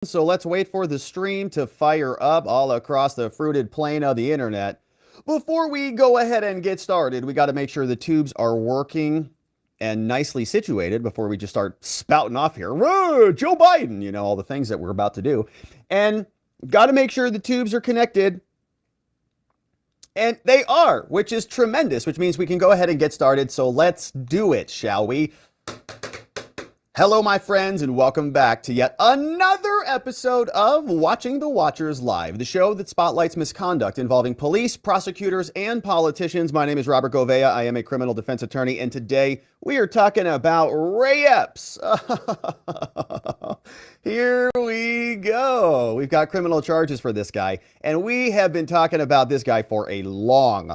So let's wait for the stream to fire up all across the fruited plain of the internet. Before we go ahead and get started, we got to make sure the tubes are working and nicely situated before we just start spouting off here. Whoa, Joe Biden, you know, all the things that we're about to do. And got to make sure the tubes are connected. And they are, which is tremendous, which means we can go ahead and get started. So let's do it, shall we? Hello, my friends, and welcome back to yet another episode of Watching the Watchers Live, the show that spotlights misconduct involving police, prosecutors, and politicians. My name is Robert Gouveia. I am a criminal defense attorney, and today we are talking about Ray Epps. Here we go. We've got criminal charges for this guy, and we have been talking about this guy for a long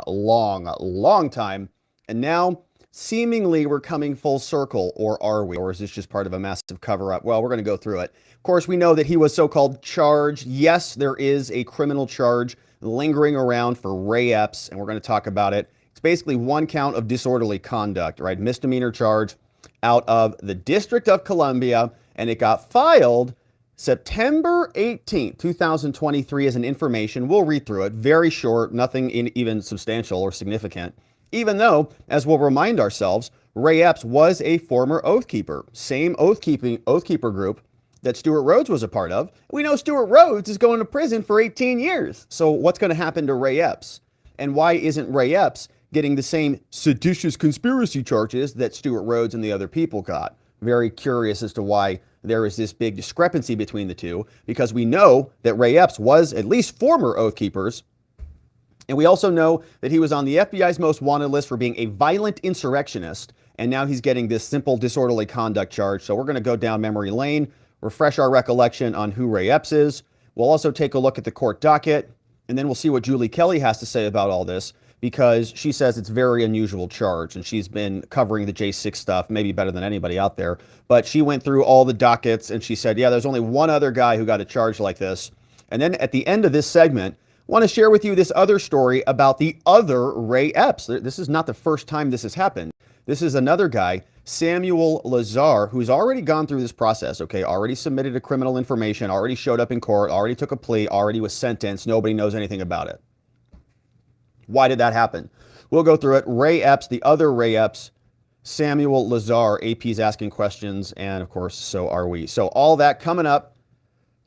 time, and now seemingly we're coming full circle, or are we? Or is this just part of a massive cover-up? Well, we're going to go through it. Of course, we know that he was so-called charged. Yes, there is a criminal charge lingering around for Ray Epps, and we're going to talk about it. It's basically one count of disorderly conduct, right? Misdemeanor charge out of the District of Columbia, and it got filed September 18th, 2023 as an information. We'll read through it. Very short, nothing even substantial or significant. Even though, as we'll remind ourselves, Ray Epps was a former Oath Keeper, same Oath Keeper group that Stewart Rhodes was a part of. We know Stewart Rhodes is going to prison for 18 years. So what's going to happen to Ray Epps? And why isn't Ray Epps getting the same seditious conspiracy charges that Stewart Rhodes and the other people got? Very curious as to why there is this big discrepancy between the two, because we know that Ray Epps was at least former Oath Keepers. And we also know that he was on the FBI's most wanted list for being a violent insurrectionist. And now he's getting this simple disorderly conduct charge. So we're going to go down memory lane, refresh our recollection on who Ray Epps is. We'll also take a look at the court docket. And then we'll see what Julie Kelly has to say about all this, because she says it's very unusual charge. And she's been covering the J6 stuff, maybe better than anybody out there. But she went through all the dockets and she said, yeah, there's only one other guy who got a charge like this. And then at the end of this segment, want to share with you this other story about the other Ray Epps. This is not the first time this has happened. This is another guy, Samuel Lazar, who's already gone through this process, okay? Already submitted a criminal information, already showed up in court, already took a plea, already was sentenced. Nobody knows anything about it. Why did that happen? We'll go through it. Ray Epps, the other Ray Epps, Samuel Lazar, AP's asking questions, and of course, so are we. So all that coming up.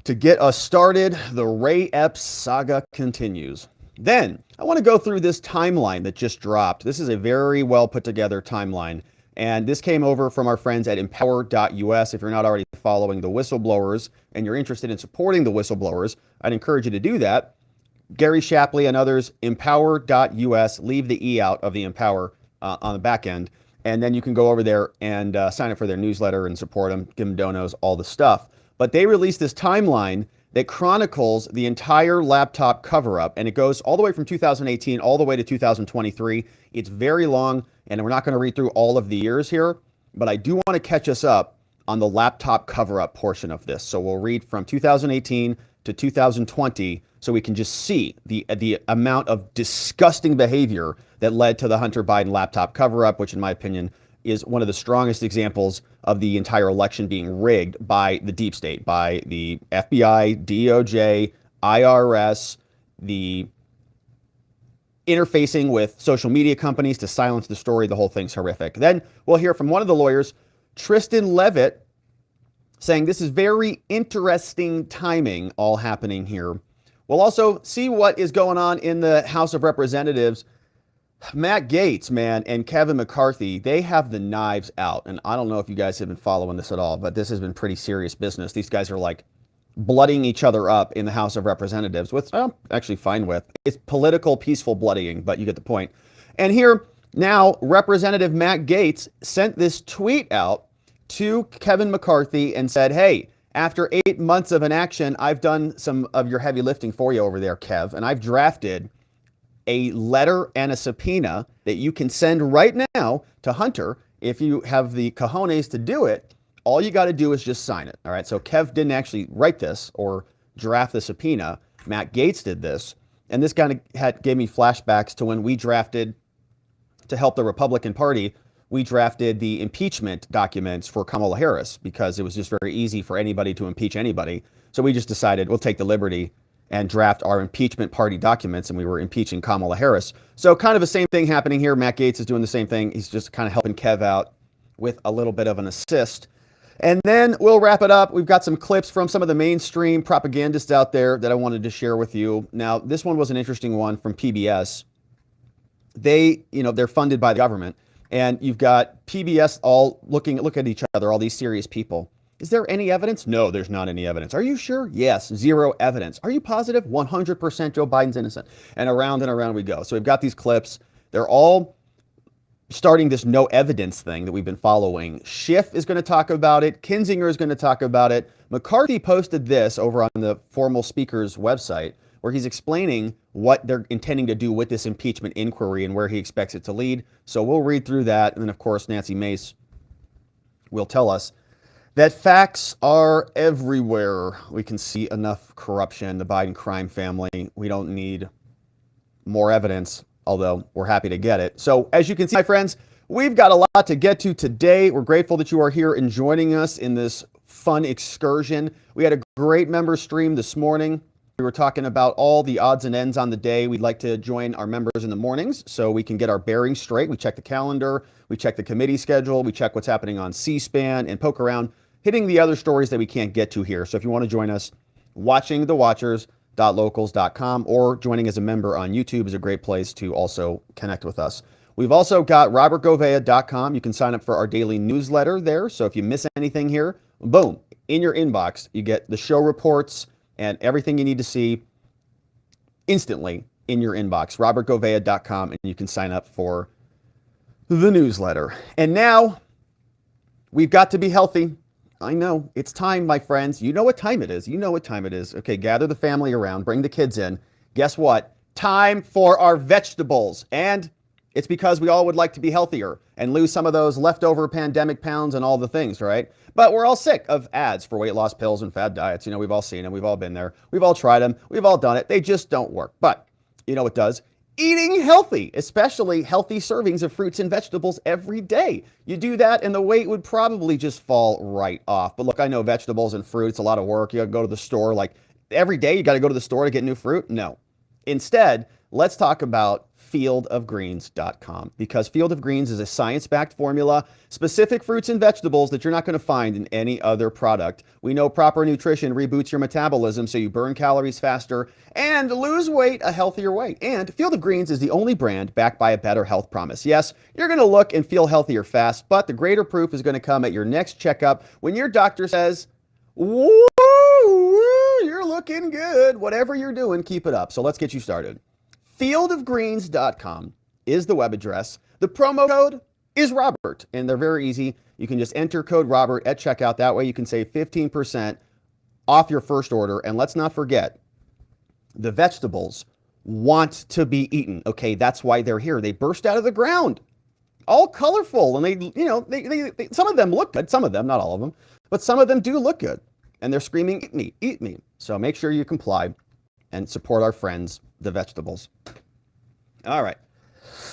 To get us started, the Ray Epps saga continues. Then, I want to go through this timeline that just dropped. This is a very well put together timeline. And this came over from our friends at empower.us. If you're not already following the Whistleblowers and you're interested in supporting the Whistleblowers, I'd encourage you to do that. Gary Shapley and others, empower.us. Leave the E out of the Empower on the back end. And then you can go over there and sign up for their newsletter and support them, give them donos, all the stuff. But they released this timeline that chronicles the entire laptop cover-up, and it goes all the way from 2018 all the way to 2023. It's very long, and we're not going to read through all of the years here, but I do want to catch us up on the laptop cover-up portion of this. So we'll read from 2018 to 2020 so we can just see the amount of disgusting behavior that led to the Hunter Biden laptop cover-up, which in my opinion is one of the strongest examples of the entire election being rigged by the deep state, by the FBI, DOJ, IRS, the interfacing with social media companies to silence the story. The whole thing's horrific. Then we'll hear from one of the lawyers, Tristan Leavitt, saying this is very interesting timing all happening here. We'll also see what is going on in the House of Representatives. Matt Gaetz, man, and Kevin McCarthy, they have the knives out. And I don't know if you guys have been following this at all, but this has been pretty serious business. These guys are like bloodying each other up in the House of Representatives, which I'm actually fine with. It's political, peaceful bloodying, but you get the point. And here now, Representative Matt Gaetz sent this tweet out to Kevin McCarthy and said, hey, after 8 months of inaction, I've done some of your heavy lifting for you over there, Kev, and I've drafted a letter and a subpoena that you can send right now to Hunter. If you have the cojones to do it, all you got to do is just sign it. All right. So Kev didn't actually write this or draft the subpoena. Matt Gaetz did this. And this kind of gave me flashbacks to when we drafted to help the Republican Party we drafted the impeachment documents for Kamala Harris because it was just very easy for anybody to impeach anybody. So we just decided we'll take the liberty and draft our impeachment party documents, and we were impeaching Kamala Harris. So kind of the same thing happening here. Matt Gaetz is doing the same thing. He's just kind of helping Kev out with a little bit of an assist. And then we'll wrap it up. We've got some clips from some of the mainstream propagandists out there that I wanted to share with you. Now, this one was an interesting one from PBS. They're funded by the government, and you've got PBS all look at each other, all these serious people. Is there any evidence? No, there's not any evidence. Are you sure? Yes, zero evidence. Are you positive? 100% Joe Biden's innocent. And around we go. So we've got these clips. They're all starting this no evidence thing that we've been following. Schiff is going to talk about it. Kinzinger is going to talk about it. McCarthy posted this over on the formal speaker's website where he's explaining what they're intending to do with this impeachment inquiry and where he expects it to lead. So we'll read through that. And then, of course, Nancy Mace will tell us that facts are everywhere. We can see enough corruption, the Biden crime family. We don't need more evidence, although we're happy to get it. So as you can see, my friends, we've got a lot to get to today. We're grateful that you are here and joining us in this fun excursion. We had a great member stream this morning. We were talking about all the odds and ends on the day. We'd like to join our members in the mornings so we can get our bearings straight. We check the calendar, we check the committee schedule, we check what's happening on C-SPAN and poke around, hitting the other stories that we can't get to here. So if you want to join us, watchingthewatchers.locals.com or joining as a member on YouTube is a great place to also connect with us. We've also got robertgovea.com. You can sign up for our daily newsletter there. So if you miss anything here, boom, in your inbox, you get the show reports and everything you need to see instantly in your inbox, robertgovea.com, and you can sign up for the newsletter. And now we've got to be healthy. I know it's time, my friends. You know what time it is. You know what time it is. Okay, gather the family around, bring the kids in. Guess what? Time for our vegetables. And it's because we all would like to be healthier and lose some of those leftover pandemic pounds and all the things, right? But we're all sick of ads for weight loss pills and fad diets. You know, we've all seen them. We've all been there. We've all tried them. We've all done it. They just don't work. But you know what does? Eating healthy, especially healthy servings of fruits and vegetables every day. You do that and the weight would probably just fall right off. But look, I know vegetables and fruits, a lot of work. You gotta go to the store like every day. You got to go to the store to get new fruit. No. Instead, let's talk about fieldofgreens.com, because Field of Greens is a science-backed formula, specific fruits and vegetables that you're not going to find in any other product. We know proper nutrition reboots your metabolism so you burn calories faster and lose weight a healthier way. And Field of Greens is the only brand backed by a better health promise. Yes, you're going to look and feel healthier fast, but the greater proof is going to come at your next checkup when your doctor says, woo, you're looking good. Whatever you're doing, keep it up. So let's get you started. Fieldofgreens.com is the web address. The promo code is Robert, and they're very easy. You can just enter code Robert at checkout. That way you can save 15% off your first order. And let's not forget, the vegetables want to be eaten. Okay, that's why they're here. They burst out of the ground, all colorful, and they some of them look good. Some of them, not all of them, but some of them do look good. And they're screaming, eat me, eat me. So make sure you comply and support our friends, the vegetables. All right.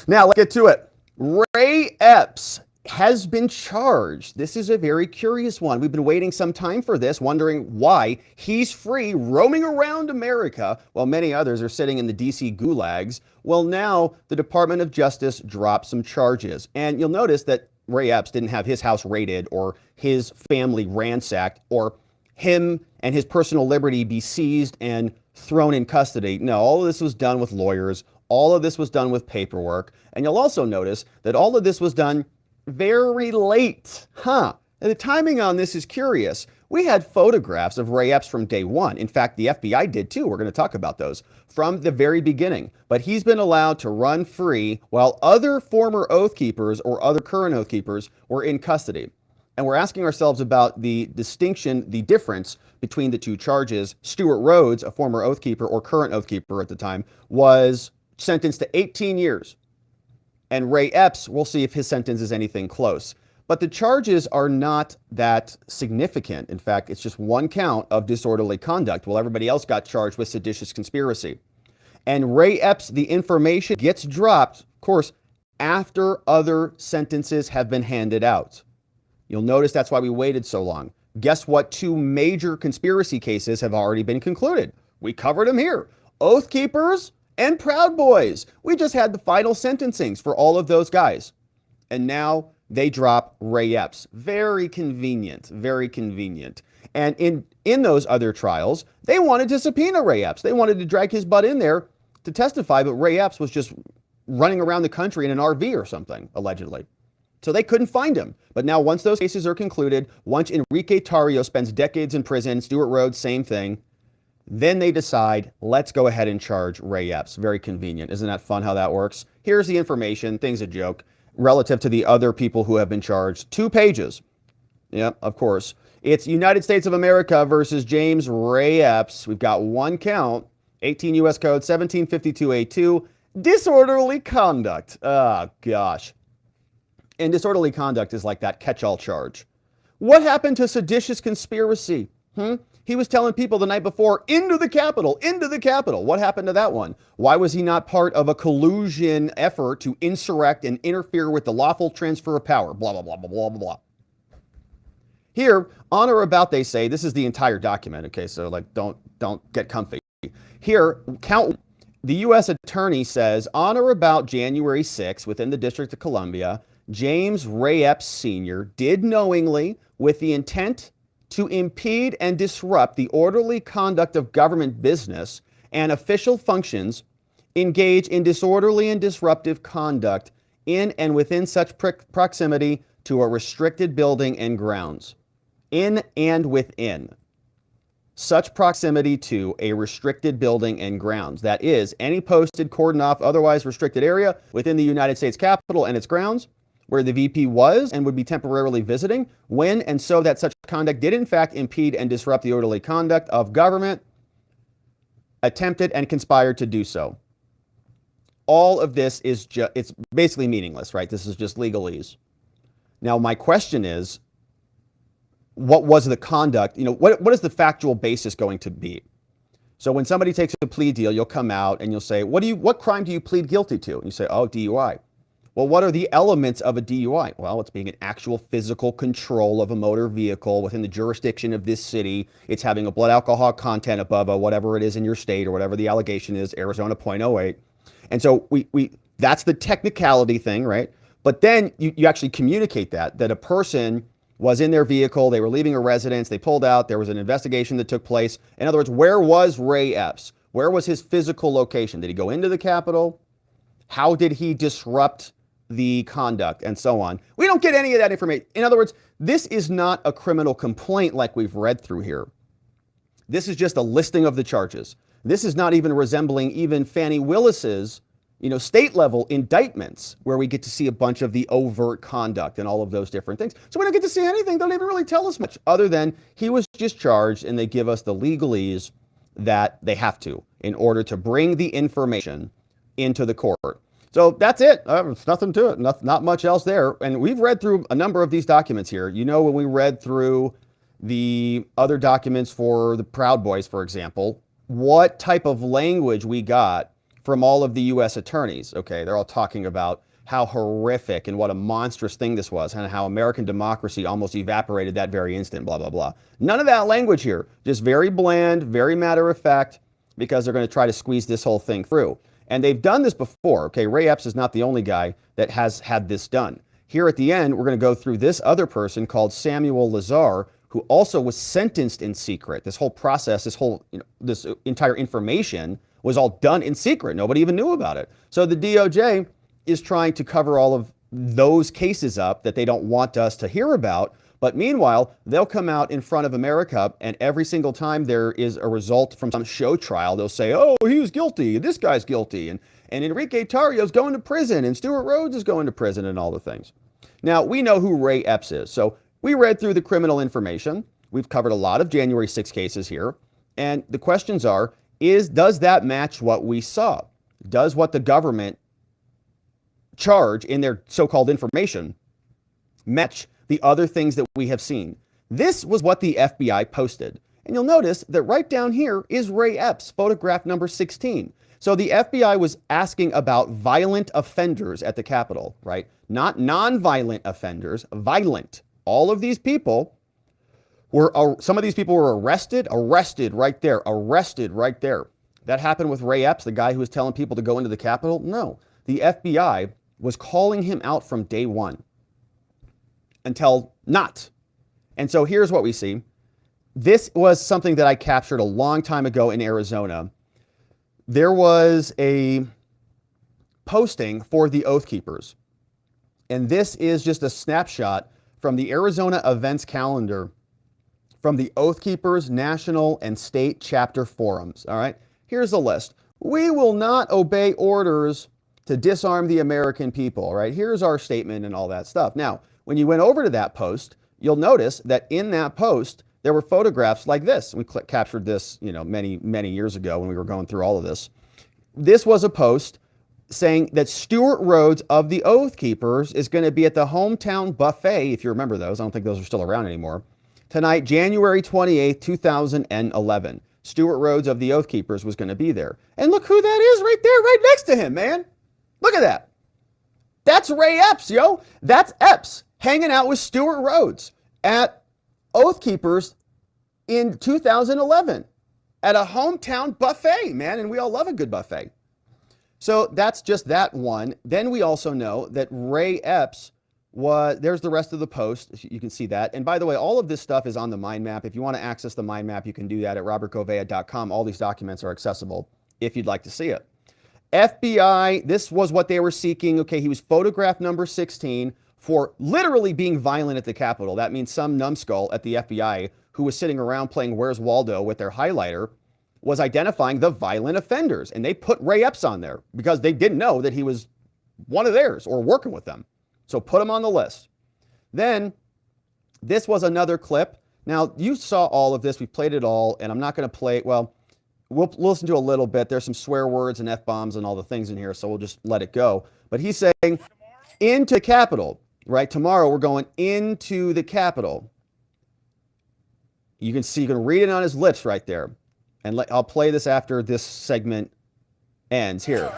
Now let's get to it. Ray Epps has been charged. This is a very curious one. We've been waiting some time for this, wondering why he's free roaming around America while many others are sitting in the DC gulags. Well, now the Department of Justice dropped some charges. And you'll notice that Ray Epps didn't have his house raided or his family ransacked or him and his personal liberty be seized and thrown in custody. No, all of this was done with lawyers. All of this was done with paperwork. And you'll also notice that all of this was done very late. And the timing on this is curious. We had photographs of Ray Epps from day one. In fact, the FBI did too. We're going to talk about those from the very beginning. But he's been allowed to run free while other former Oath Keepers or other current Oath Keepers were in custody. And we're asking ourselves about the distinction, the difference between the two charges. Stuart Rhodes, a former Oath Keeper or current Oath Keeper at the time, was sentenced to 18 years. And Ray Epps, we'll see if his sentence is anything close. But the charges are not that significant. In fact, it's just one count of disorderly conduct, while everybody else got charged with seditious conspiracy. And Ray Epps, the information gets dropped, of course, after other sentences have been handed out. You'll notice that's why we waited so long. Guess what? Two major conspiracy cases have already been concluded. We covered them here. Oath Keepers and Proud Boys. We just had the final sentencings for all of those guys. And now they drop Ray Epps. Very convenient, very convenient. And in those other trials, they wanted to subpoena Ray Epps. They wanted to drag his butt in there to testify, but Ray Epps was just running around the country in an RV or something, allegedly. So they couldn't find him. But now once those cases are concluded, once Enrique Tarrio spends decades in prison, Stewart Rhodes, same thing, then they decide, let's go ahead and charge Ray Epps. Very convenient. Isn't that fun how that works? Here's the information. Thing's a joke. Relative to the other people who have been charged. 2 pages. Yeah, of course. It's United States of America versus James Ray Epps. We've got one count. 18 U.S. Code 1752A2. Disorderly conduct. Oh, gosh. And disorderly conduct is like that catch-all charge. What happened to seditious conspiracy? He was telling people the night before, into the Capitol, into the Capitol. What happened to that one? Why was he not part of a collusion effort to insurrect and interfere with the lawful transfer of power? Blah, blah, blah, blah, blah, blah. Here, on or about, they say, this is the entire document, okay, so like don't get comfy. Here, count. The U.S. Attorney says, on or about January 6th, within the District of Columbia, James Ray Epps Sr. did knowingly, with the intent to impede and disrupt the orderly conduct of government business and official functions, engage in disorderly and disruptive conduct in and within such proximity to a restricted building and grounds. In and within such proximity to a restricted building and grounds. That is, any posted, cordoned off, otherwise restricted area within the United States Capitol and its grounds, where the VP was and would be temporarily visiting, when and so that such conduct did in fact impede and disrupt the orderly conduct of government, attempted and conspired to do so. All of this is it's basically meaningless, right? This is just legalese. Now, my question is, what was the conduct? What is the factual basis going to be? So when somebody takes a plea deal, you'll come out and you'll say, what crime do you plead guilty to? And you say, oh, DUI. Well, what are the elements of a DUI? Well, it's being an actual physical control of a motor vehicle within the jurisdiction of this city. It's having a blood alcohol content above whatever it is in your state or whatever the allegation is, Arizona 0.08. And so that's the technicality thing, right? But then you actually communicate that a person was in their vehicle, they were leaving a residence, they pulled out, there was an investigation that took place. In other words, where was Ray Epps? Where was his physical location? Did he go into the Capitol? How did he disrupt the conduct and so on? We don't get any of that information. In other words, this is not a criminal complaint like we've read through here. This is just a listing of the charges. This is not even resembling even Fannie Willis's state level indictments where we get to see a bunch of the overt conduct and all of those different things. So we don't get to see anything. They don't even really tell us much other than he was just charged, and they give us the legalese that they have to in order to bring the information into the court. So that's it. There's nothing to it. Not much else there. And we've read through a number of these documents here. When we read through the other documents for the Proud Boys, for example, what type of language we got from all of the U.S. attorneys. Okay, they're all talking about how horrific and what a monstrous thing this was and how American democracy almost evaporated that very instant, blah, blah, blah. None of that language here. Just very bland, very matter of fact, because they're going to try to squeeze this whole thing through. And they've done this before. Okay, Ray Epps is not the only guy that has had this done. Here at the end, we're going to go through this other person called Samuel Lazar, who also was sentenced in secret. This whole process, this entire information was all done in secret. Nobody even knew about it. So the DOJ is trying to cover all of those cases up that they don't want us to hear about. But meanwhile, they'll come out in front of America, and every single time there is a result from some show trial, they'll say, oh, he was guilty, this guy's guilty, and Enrique Tarrio's going to prison, and Stewart Rhodes is going to prison, and all the things. Now, we know who Ray Epps is. So we read through the criminal information. We've covered a lot of January 6 cases here. And the questions are, does that match what we saw? Does what the government charge in their so-called information match the other things that we have seen? This was what the FBI posted. And you'll notice that right down here is Ray Epps, photograph number 16. So the FBI was asking about violent offenders at the Capitol, right? Not non-violent offenders, violent. All of these people some of these people were arrested right there, arrested right there. That happened with Ray Epps, the guy who was telling people to go into the Capitol. No, the FBI was calling him out from day one until not. And so here's what we see. This was something that I captured a long time ago in Arizona. There was a posting for the Oath Keepers. And this is just a snapshot from the Arizona events calendar from the Oath Keepers National and State Chapter Forums. All right, here's the list. We will not obey orders to disarm the American people. All right, here's our statement and all that stuff. Now, when you went over to that post, you'll notice that in that post, there were photographs like this. We captured this, many, many years ago when we were going through all of this. This was a post saying that Stuart Rhodes of the Oath Keepers is going to be at the hometown buffet, if you remember those. I don't think those are still around anymore. Tonight, January 28th, 2011. Stuart Rhodes of the Oath Keepers was going to be there. And look who that is right there, right next to him, man. Look at that. That's Ray Epps, yo. That's Epps hanging out with Stuart Rhodes at Oath Keepers in 2011 at a hometown buffet, man. And we all love a good buffet. So that's just that one. Then we also know that Ray Epps there's the rest of the post. You can see that. And by the way, all of this stuff is on the mind map. If you want to access the mind map, you can do that at robertgovea.com. All these documents are accessible if you'd like to see it. FBI, this was what they were seeking. Okay, he was photograph number 16 for literally being violent at the Capitol. That means some numbskull at the FBI who was sitting around playing Where's Waldo with their highlighter was identifying the violent offenders. And they put Ray Epps on there because they didn't know that he was one of theirs or working with them. So put him on the list. Then this was another clip. Now, you saw all of this. We played it all, and I'm not going to play it. Well, we'll listen to a little bit. There's some swear words and F-bombs and all the things in here, so we'll just let it go. But he's saying, into the Capitol, right? Tomorrow, we're going into the Capitol. You can see, you can read it on his lips right there. And I'll play this after this segment ends here.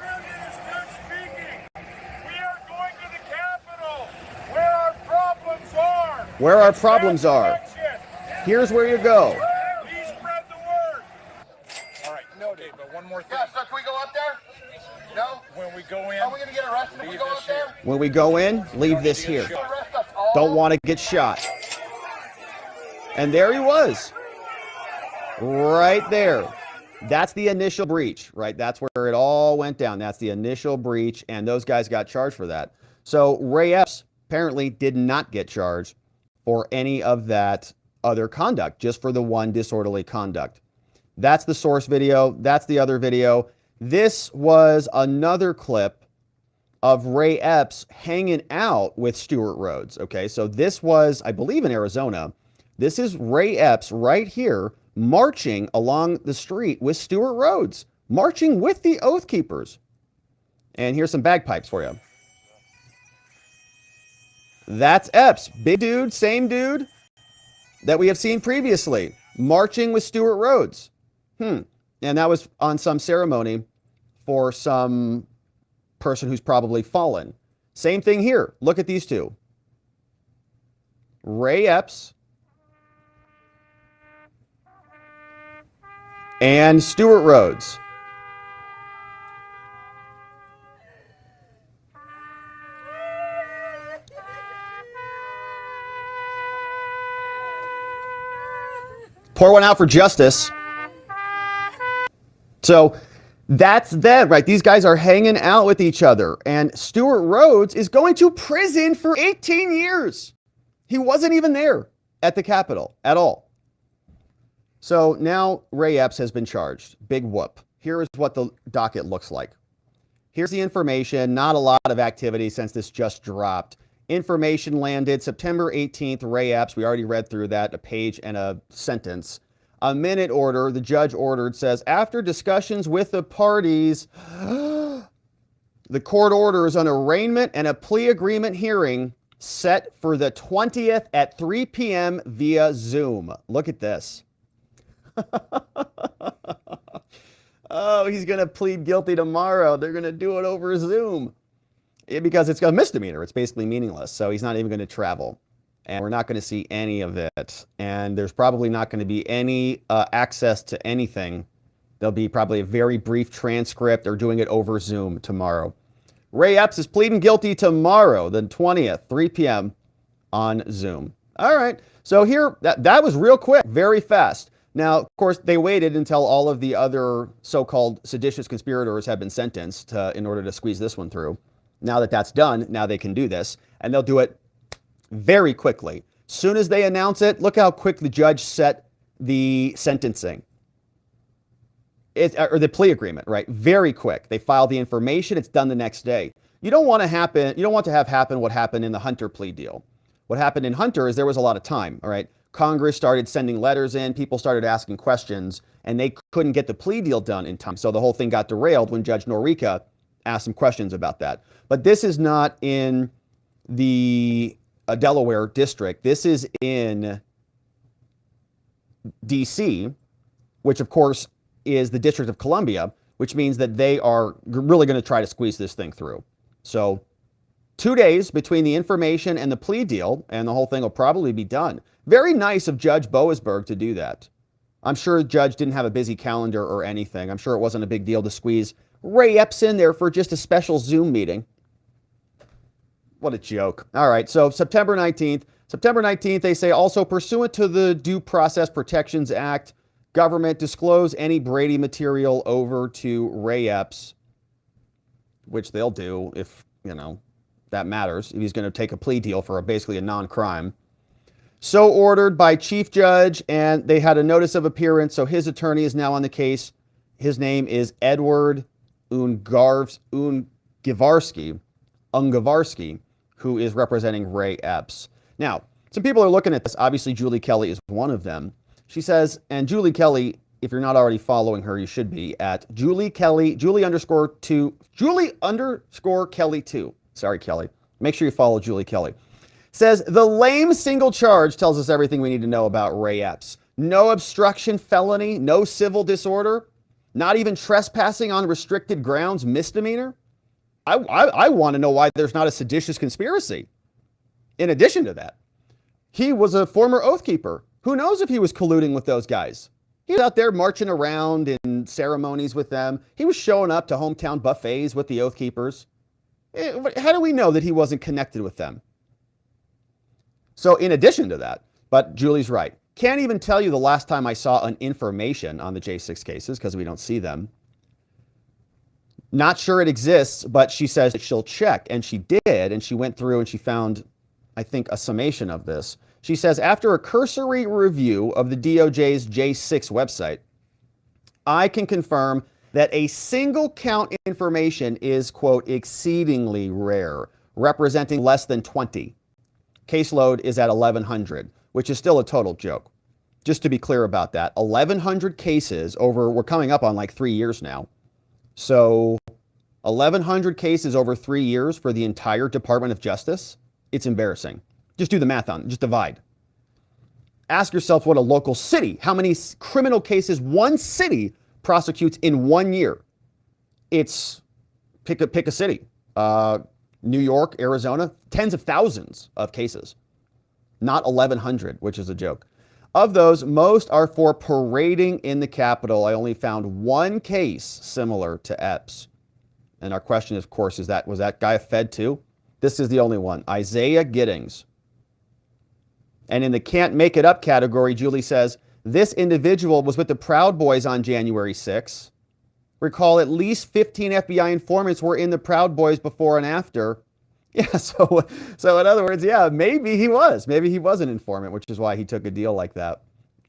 Where our problems are. Here's where you go. Please spread the word. All right, noted. But one more thing. Yeah, so can we go up there? No? When we go in, are we going to get arrested if we go up there? When we go in, leave this here. Don't want to get shot. And there he was. Right there. That's the initial breach, right? That's where it all went down. That's the initial breach, and those guys got charged for that. So Ray Epps apparently did not get charged for any of that other conduct, just for the one disorderly conduct. That's the source video. That's the other video. This was another clip of Ray Epps hanging out with Stuart Rhodes. Okay, so this was, I believe, in Arizona. This is Ray Epps right here marching along the street with Stuart Rhodes, marching with the Oath Keepers. And here's some bagpipes for you. That's Epps, big dude, same dude that we have seen previously, marching with Stuart Rhodes. And that was on some ceremony for some person who's probably fallen. Same thing here. Look at these two. Ray Epps and Stuart Rhodes. Pour one out for justice. So that's them, right? These guys are hanging out with each other. And Stuart Rhodes is going to prison for 18 years. He wasn't even there at the Capitol at all. So now Ray Epps has been charged. Big whoop. Here is what the docket looks like. Here's the information. Not a lot of activity since this just dropped. Information landed September 18th, Ray Epps. We already read through that, a page and a sentence. A minute order, the judge ordered, says, after discussions with the parties, the court orders an arraignment and a plea agreement hearing set for the 20th at 3 p.m. via Zoom. Look at this. Oh, he's going to plead guilty tomorrow. They're going to do it over Zoom. Because it's a misdemeanor. It's basically meaningless. So he's not even going to travel. And we're not going to see any of it. And there's probably not going to be any access to anything. There'll be probably a very brief transcript. They're doing it over Zoom tomorrow. Ray Epps is pleading guilty tomorrow, the 20th, 3 p.m. on Zoom. All right. So here, that was real quick, very fast. Now, of course, they waited until all of the other so-called seditious conspirators have been sentenced in order to squeeze this one through. Now that that's done, now they can do this. And they'll do it very quickly. Soon as they announce it, look how quick the judge set the sentencing. Or the plea agreement, right? Very quick. They file the information. It's done the next day. You don't want to have happen what happened in the Hunter plea deal. What happened in Hunter is there was a lot of time, all right? Congress started sending letters in. People started asking questions, and they couldn't get the plea deal done in time. So the whole thing got derailed when Judge Norica asked some questions about that. But this is not in the Delaware district. This is in D.C., which, of course, is the District of Columbia, which means that they are really going to try to squeeze this thing through. So 2 days between the information and the plea deal, and the whole thing will probably be done. Very nice of Judge Boasberg to do that. I'm sure the judge didn't have a busy calendar or anything. I'm sure it wasn't a big deal to squeeze Ray Epps in there for just a special Zoom meeting. What a joke. All right, so September 19th. September 19th, they say, also pursuant to the Due Process Protections Act, government disclose any Brady material over to Ray Epps, which they'll do if, that matters. If he's going to take a plea deal for basically a non-crime. So ordered by Chief Judge, and they had a notice of appearance, so his attorney is now on the case. His name is Edward Ungavarski, who is representing Ray Epps. Now, some people are looking at this. Obviously, Julie Kelly is one of them. She says, and Julie Kelly, if you're not already following her, you should be at Julie underscore Kelly 2. Sorry, Kelly. Make sure you follow Julie Kelly. Says, the lame single charge tells us everything we need to know about Ray Epps. No obstruction felony, no civil disorder, not even trespassing on restricted grounds misdemeanor. I want to know why there's not a seditious conspiracy. In addition to that, he was a former Oath Keeper. Who knows if he was colluding with those guys? He was out there marching around in ceremonies with them. He was showing up to hometown buffets with the Oath Keepers. How do we know that he wasn't connected with them? So in addition to that, but Julie's right. Can't even tell you the last time I saw an information on the J6 cases because we don't see them. Not sure it exists, but she says that she'll check, and she did, and she went through and she found, I think, a summation of this. She says, after a cursory review of the DOJ's J6 website, I can confirm that a single count information is, quote, exceedingly rare, representing less than 20. Caseload is at 1,100, which is still a total joke. Just to be clear about that, 1,100 cases over, we're coming up on like 3 years now. So 1,100 cases over 3 years for the entire Department of Justice, it's embarrassing. Just do the math on it, just divide. Ask yourself what a local city, how many criminal cases one city prosecutes in 1 year. It's, pick a city. New York, Arizona, tens of thousands of cases. Not 1,100, which is a joke. Of those, most are for parading in the Capitol. I only found one case similar to Epps. And our question, of course, is was that guy a Fed too? This is the only one, Isaiah Giddings. And in the can't make it up category, Julie says, this individual was with the Proud Boys on January 6th. Recall at least 15 FBI informants were in the Proud Boys before and after. Yeah, so in other words, yeah, maybe he was. Maybe he was an informant, which is why he took a deal like that.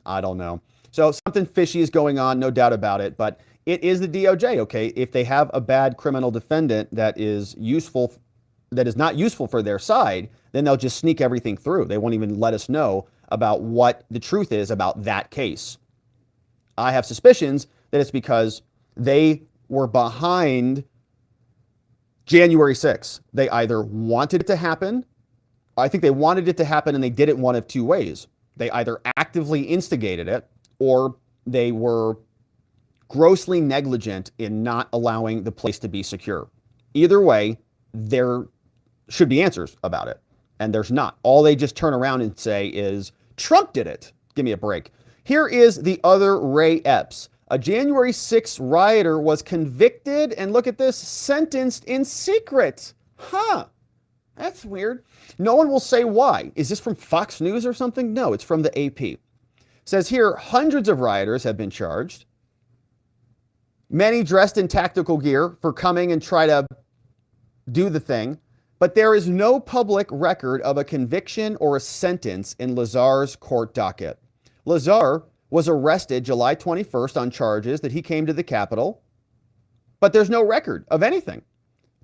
I don't know. So something fishy is going on, no doubt about it. But it is the DOJ, okay? If they have a bad criminal defendant that is not useful for their side, then they'll just sneak everything through. They won't even let us know about what the truth is about that case. I have suspicions that it's because they were behind January 6th. They either wanted it to happen, I think they wanted it to happen and they did it one of two ways. They either actively instigated it, or they were grossly negligent in not allowing the place to be secure. Either way, there should be answers about it, and there's not. All they just turn around and say is, Trump did it. Give me a break. Here is the other Ray Epps. A January 6th rioter was convicted, and look at this, sentenced in secret. Huh. That's weird. No one will say why. Is this from Fox News or something? No, it's from the AP. It says here, hundreds of rioters have been charged. Many dressed in tactical gear for coming and try to do the thing. But there is no public record of a conviction or a sentence in Lazar's court docket. Lazar was arrested July 21st on charges that he came to the Capitol, but there's no record of anything.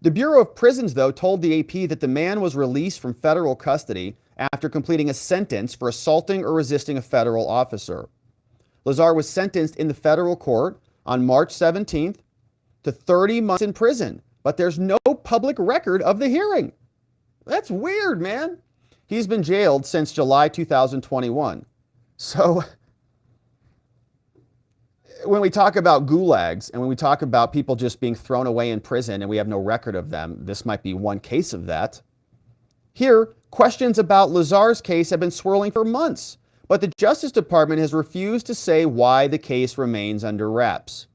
The Bureau of Prisons, though, told the AP that the man was released from federal custody after completing a sentence for assaulting or resisting a federal officer. Lazar was sentenced in the federal court on March 17th to 30 months in prison, but there's no public record of the hearing. That's weird, man. He's been jailed since July 2021. So when we talk about gulags and when we talk about people just being thrown away in prison and we have no record of them, this might be one case of that. Here, questions about Lazar's case have been swirling for months, but the Justice Department has refused to say why the case remains under wraps.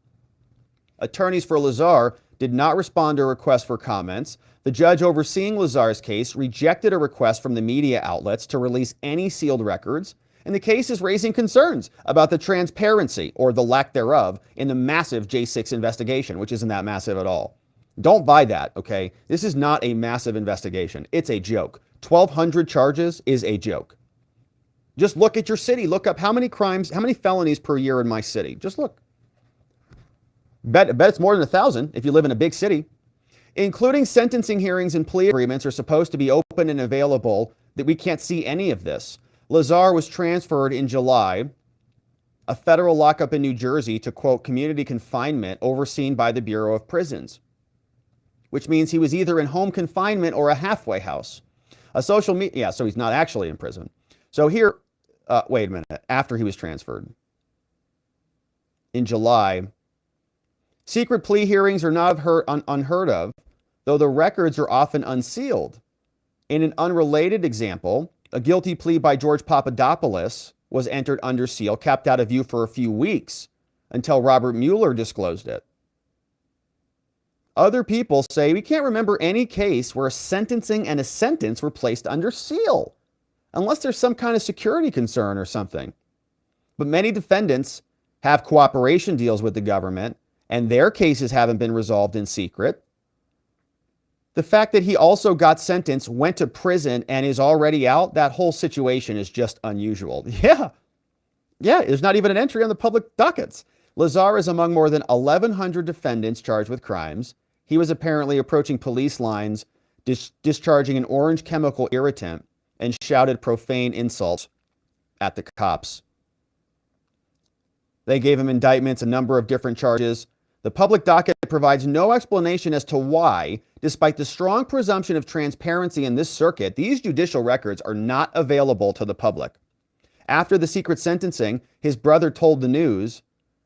Attorneys for Lazar did not respond to a request for comments. The judge overseeing Lazar's case rejected a request from the media outlets to release any sealed records, and the case is raising concerns about the transparency, or the lack thereof, in the massive J6 investigation, which isn't that massive at all. Don't buy that, okay? This is not a massive investigation. It's a joke. 1,200 charges is a joke. Just look at your city. Look up how many crimes, how many felonies per year in my city. Just look. Bet it's more than 1,000 if you live in a big city. Including sentencing hearings and plea agreements are supposed to be open and available, that we can't see any of this. Lazar was transferred in July, a federal lockup in New Jersey, to, quote, community confinement overseen by the Bureau of Prisons, which means he was either in home confinement or a halfway house. A social media, yeah, so he's not actually in prison. So here, wait a minute, after he was transferred in July, secret plea hearings are not unheard of, though the records are often unsealed. In an unrelated example, a guilty plea by George Papadopoulos was entered under seal, kept out of view for a few weeks until Robert Mueller disclosed it. Other people say we can't remember any case where a sentencing and a sentence were placed under seal, unless there's some kind of security concern or something. But many defendants have cooperation deals with the government, and their cases haven't been resolved in secret. The fact that he also got sentenced, went to prison, and is already out, that whole situation is just unusual. Yeah, there's not even an entry on the public dockets. Lazar is among more than 1,100 defendants charged with crimes. He was apparently approaching police lines, discharging an orange chemical irritant, and shouted profane insults at the cops. They gave him indictments, a number of different charges. The public docket provides no explanation as to why, despite the strong presumption of transparency in this circuit, these judicial records are not available to the public. After the secret sentencing, his brother told the news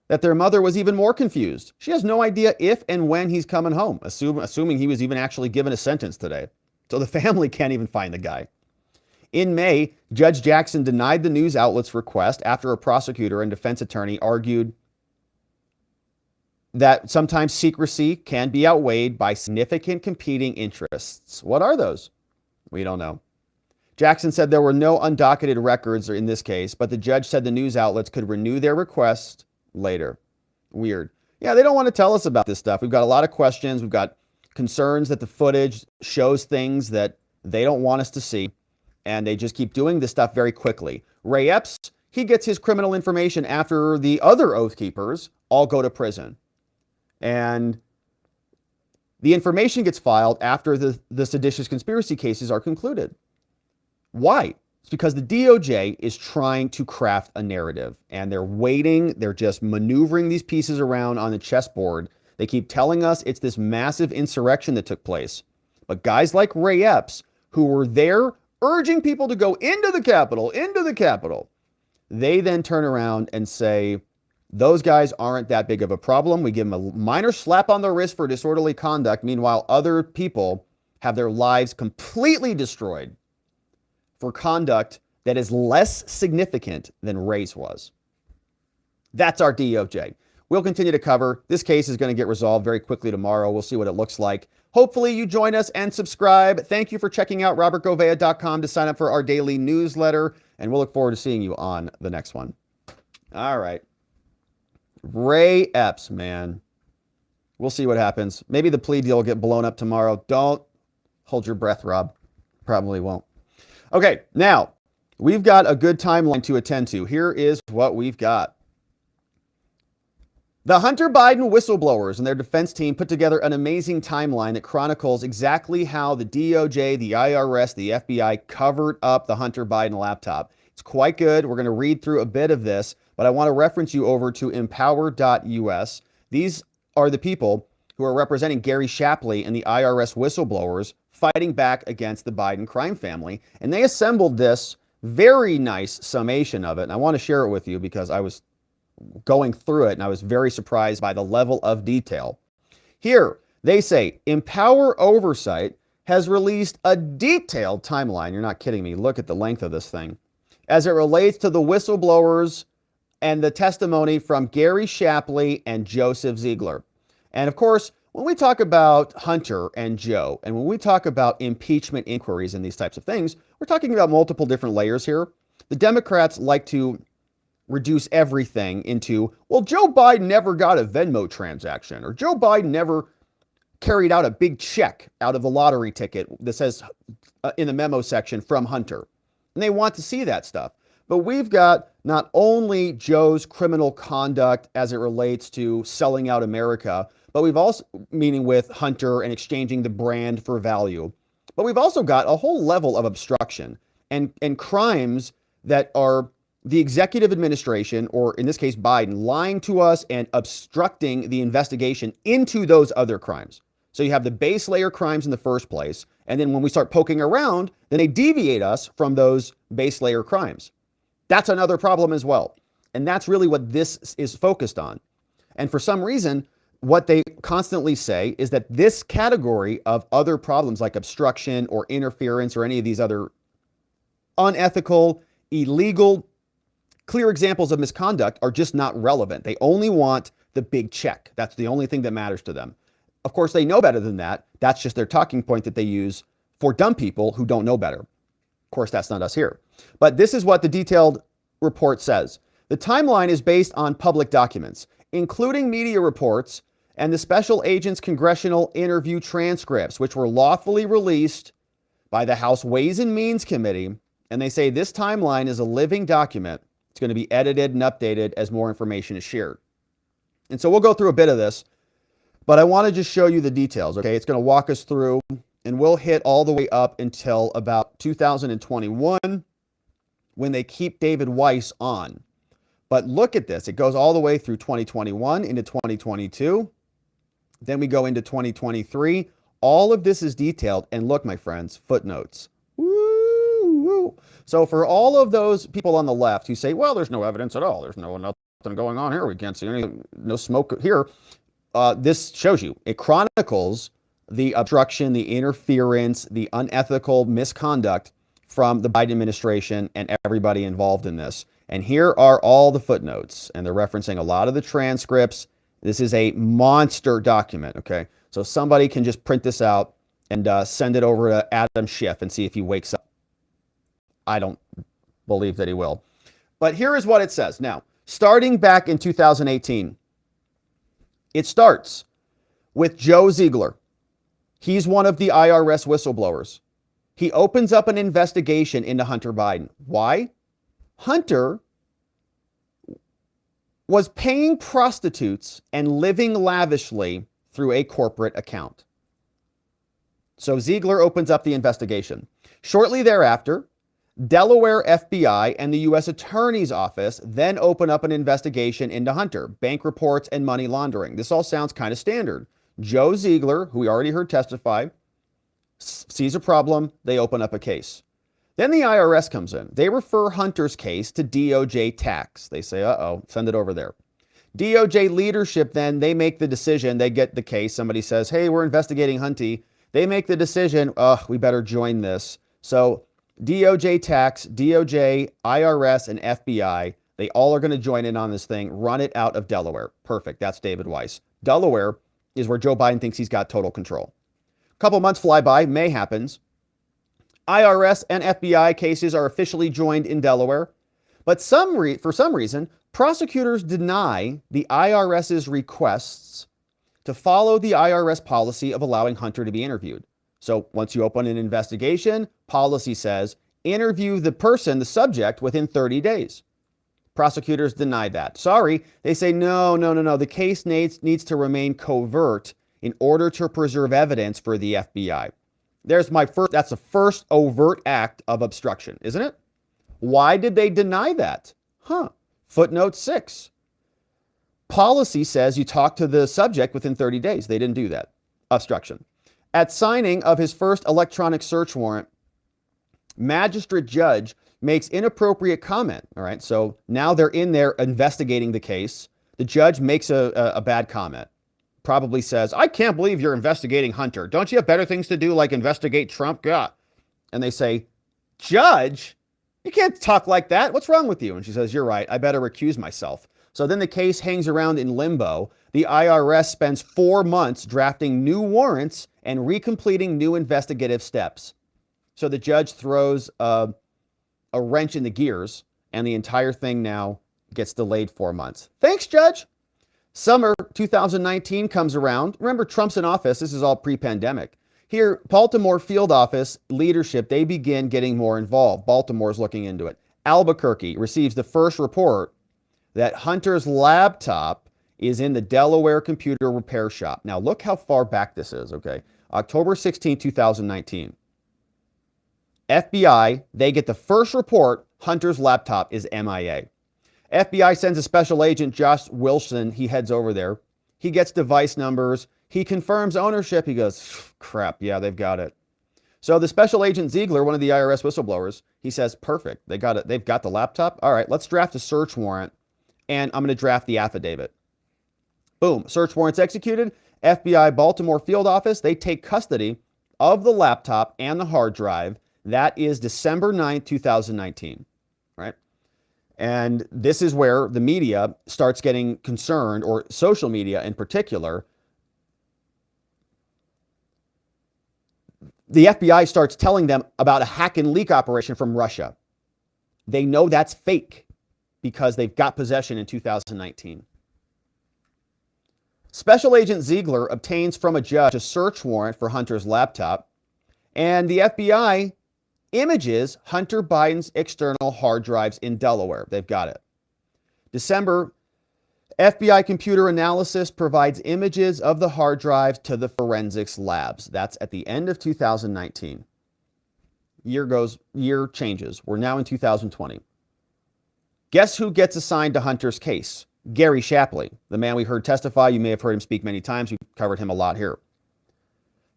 that their mother was even more confused. She has no idea if and when he's coming home, assuming he was even actually given a sentence today. So the family can't even find the guy. In May, Judge Jackson denied the news outlet's request after a prosecutor and defense attorney argued that sometimes secrecy can be outweighed by significant competing interests. What are those? We don't know. Jackson said there were no undocketed records in this case, but the judge said the news outlets could renew their request later. Weird. Yeah, they don't want to tell us about this stuff. We've got a lot of questions. We've got concerns that the footage shows things that they don't want us to see, and they just keep doing this stuff very quickly. Ray Epps, he gets his criminal information after the other Oath Keepers all go to prison. And the information gets filed after the seditious conspiracy cases are concluded. Why? It's because the DOJ is trying to craft a narrative, and they're waiting. They're just maneuvering these pieces around on the chessboard. They keep telling us it's this massive insurrection that took place. But guys like Ray Epps, who were there urging people to go into the Capitol, they then turn around and say, Those guys aren't that big of a problem. We give them a minor slap on the wrist for disorderly conduct. Meanwhile, other people have their lives completely destroyed for conduct that is less significant than Ray's was. That's our DOJ. We'll continue to cover. This case is going to get resolved very quickly tomorrow. We'll see what it looks like. Hopefully you join us and subscribe. Thank you for checking out robertgovea.com to sign up for our daily newsletter, and we'll look forward to seeing you on the next one. All right. Ray Epps, man. We'll see what happens. Maybe the plea deal will get blown up tomorrow. Don't hold your breath, Rob. Probably won't. Okay, now, we've got a good timeline to attend to. Here is what we've got. The Hunter Biden whistleblowers and their defense team put together an amazing timeline that chronicles exactly how the DOJ, the IRS, the FBI covered up the Hunter Biden laptop. It's quite good. We're going to read through a bit of this, but I want to reference you over to empower.us. These are the people who are representing Gary Shapley and the IRS whistleblowers fighting back against the Biden crime family. And they assembled this very nice summation of it. And I want to share it with you because I was going through it and I was very surprised by the level of detail. Here, they say, Empower Oversight has released a detailed timeline. You're not kidding me. Look at the length of this thing. As it relates to the whistleblowers and the testimony from Gary Shapley and Joseph Ziegler. And of course, when we talk about Hunter and Joe, and when we talk about impeachment inquiries and these types of things, we're talking about multiple different layers here. The Democrats like to reduce everything into, well, Joe Biden never got a Venmo transaction, or Joe Biden never carried out a big check out of the lottery ticket that says in the memo section from Hunter. And they want to see that stuff. But we've got not only Joe's criminal conduct as it relates to selling out America, but we've also, meaning with Hunter and exchanging the brand for value, but we've also got a whole level of obstruction and crimes that are the executive administration, or in this case, Biden, lying to us and obstructing the investigation into those other crimes. So you have the base layer crimes in the first place. And then when we start poking around, then they deviate us from those base layer crimes. That's another problem as well. And that's really what this is focused on. And for some reason, what they constantly say is that this category of other problems like obstruction or interference or any of these other unethical, illegal, clear examples of misconduct are just not relevant. They only want the big check. That's the only thing that matters to them. Of course, they know better than that. That's just their talking point that they use for dumb people who don't know better. Of course, that's not us here. But this is what the detailed report says. The timeline is based on public documents, including media reports and the special agent's congressional interview transcripts, which were lawfully released by the House Ways and Means Committee. And they say this timeline is a living document. It's going to be edited and updated as more information is shared. And so we'll go through a bit of this, but I want to just show you the details, okay? It's going to walk us through, and we'll hit all the way up until about 2021 when they keep David Weiss on. But look at this. It goes all the way through 2021 into 2022. Then we go into 2023. All of this is detailed. And look, my friends, footnotes. Woo! So for all of those people on the left who say, well, there's no evidence at all. There's nothing going on here. We can't see no smoke here. This shows you. It chronicles the obstruction, the interference, the unethical misconduct from the Biden administration and everybody involved in this. And here are all the footnotes. And they're referencing a lot of the transcripts. This is a monster document, okay? So somebody can just print this out and send it over to Adam Schiff and see if he wakes up. I don't believe that he will. But here is what it says. Now, starting back in 2018, it starts with Joe Ziegler. He's one of the IRS whistleblowers. He opens up an investigation into Hunter Biden. Why? Hunter was paying prostitutes and living lavishly through a corporate account. So Ziegler opens up the investigation. Shortly thereafter, Delaware FBI and the U.S. Attorney's Office then open up an investigation into Hunter, bank reports, and money laundering. This all sounds kind of standard. Joe Ziegler, who we already heard testify, sees a problem, they open up a case. Then the IRS comes in. They refer Hunter's case to DOJ tax. They say, uh-oh, send it over there. DOJ leadership then, they make the decision. They get the case. Somebody says, hey, we're investigating Hunty. They make the decision, we better join this. So DOJ tax, DOJ, IRS, and FBI, they all are going to join in on this thing, run it out of Delaware. Perfect. That's David Weiss. Delaware is where Joe Biden thinks he's got total control. A couple months fly by, May happens. IRS and FBI cases are officially joined in Delaware. But for some reason, prosecutors deny the IRS's requests to follow the IRS policy of allowing Hunter to be interviewed. So once you open an investigation, policy says interview the person, the subject, within 30 days. Prosecutors deny that. Sorry, they say no. The case needs to remain covert in order to preserve evidence for the FBI. That's the first overt act of obstruction, isn't it? Why did they deny that? Footnote 6. Policy says you talk to the subject within 30 days. They didn't do that. Obstruction. At signing of his first electronic search warrant, magistrate judge makes inappropriate comment. All right, so now they're in there investigating the case. The judge makes a bad comment. Probably says, I can't believe you're investigating Hunter. Don't you have better things to do, like investigate Trump? God. And they say, Judge, you can't talk like that. What's wrong with you? And she says, you're right. I better recuse myself. So then the case hangs around in limbo. The IRS spends 4 months drafting new warrants and recompleting new investigative steps. So the judge throws a wrench in the gears, and the entire thing now gets delayed 4 months. Thanks, Judge. Summer 2019 comes around. Remember, Trump's in office. This is all pre-pandemic. Here, Baltimore field office leadership, they begin getting more involved. Baltimore's looking into it. Albuquerque receives the first report that Hunter's laptop is in the Delaware computer repair shop. Now, look how far back this is, okay? October 16, 2019. FBI, they get the first report, Hunter's laptop is MIA. FBI sends a special agent, Josh Wilson. He heads over there. He gets device numbers. He confirms ownership. He goes, crap, yeah, they've got it. So the special agent Ziegler, one of the IRS whistleblowers, he says, perfect, they got it. They've got the laptop. All right, let's draft a search warrant, and I'm going to draft the affidavit. Boom, search warrant's executed. FBI Baltimore field office, they take custody of the laptop and the hard drive. That is December 9th, 2019, right? And this is where the media starts getting concerned, or social media in particular. The FBI starts telling them about a hack and leak operation from Russia. They know that's fake because they've got possession in 2019. Special Agent Ziegler obtains from a judge a search warrant for Hunter's laptop, and the FBI images Hunter Biden's external hard drives in Delaware. They've got it. December, FBI computer analysis provides images of the hard drives to the forensics labs. That's at the end of 2019. Year changes. We're now in 2020. Guess who gets assigned to Hunter's case? Gary Shapley, the man we heard testify. You may have heard him speak many times. We've covered him a lot here.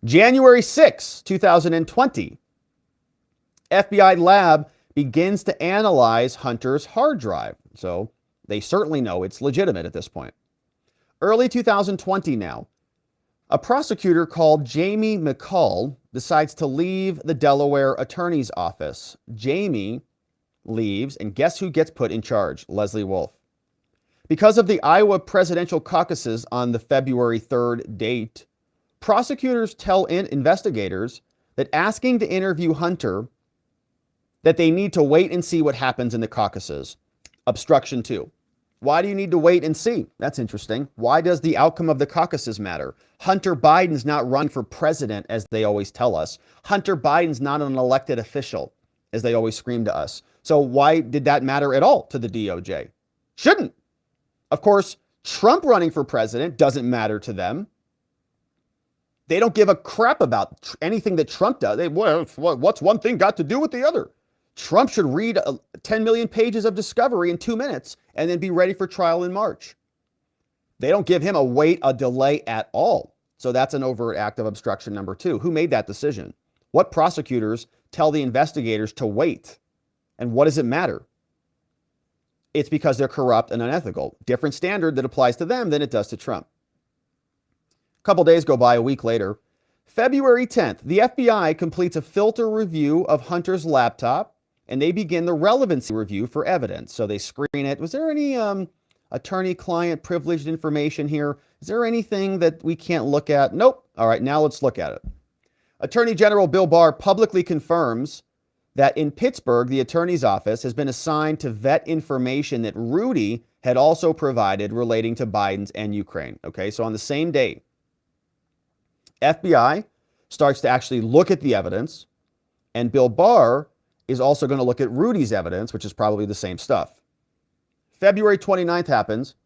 January 6, 2020. FBI lab begins to analyze Hunter's hard drive. So they certainly know it's legitimate at this point. Early 2020 now, a prosecutor called Jamie McCall decides to leave the Delaware attorney's office. Jamie leaves, and guess who gets put in charge? Leslie Wolf. Because of the Iowa presidential caucuses on the February 3rd date, prosecutors tell investigators that asking to interview Hunter, that they need to wait and see what happens in the caucuses. Obstruction 2. Why do you need to wait and see? That's interesting. Why does the outcome of the caucuses matter? Hunter Biden's not run for president, as they always tell us. Hunter Biden's not an elected official, as they always scream to us. So why did that matter at all to the DOJ? Shouldn't. Of course, Trump running for president doesn't matter to them. They don't give a crap about anything that Trump does. What's one thing got to do with the other? Trump should read 10 million pages of discovery in 2 minutes and then be ready for trial in March. They don't give him a delay at all. So that's an overt act of obstruction number 2. Who made that decision? What prosecutors tell the investigators to wait? And what does it matter? It's because they're corrupt and unethical. Different standard that applies to them than it does to Trump. A couple days go by, a week later. February 10th, the FBI completes a filter review of Hunter's laptop, and they begin the relevancy review for evidence. So they screen it. Was there any attorney-client privileged information here? Is there anything that we can't look at? Nope. All right, now let's look at it. Attorney General Bill Barr publicly confirms that in Pittsburgh, the attorney's office has been assigned to vet information that Rudy had also provided relating to Biden's and Ukraine. Okay, so on the same day, FBI starts to actually look at the evidence, and Bill Barr is also going to look at Rudy's evidence, which is probably the same stuff. February 29th happens.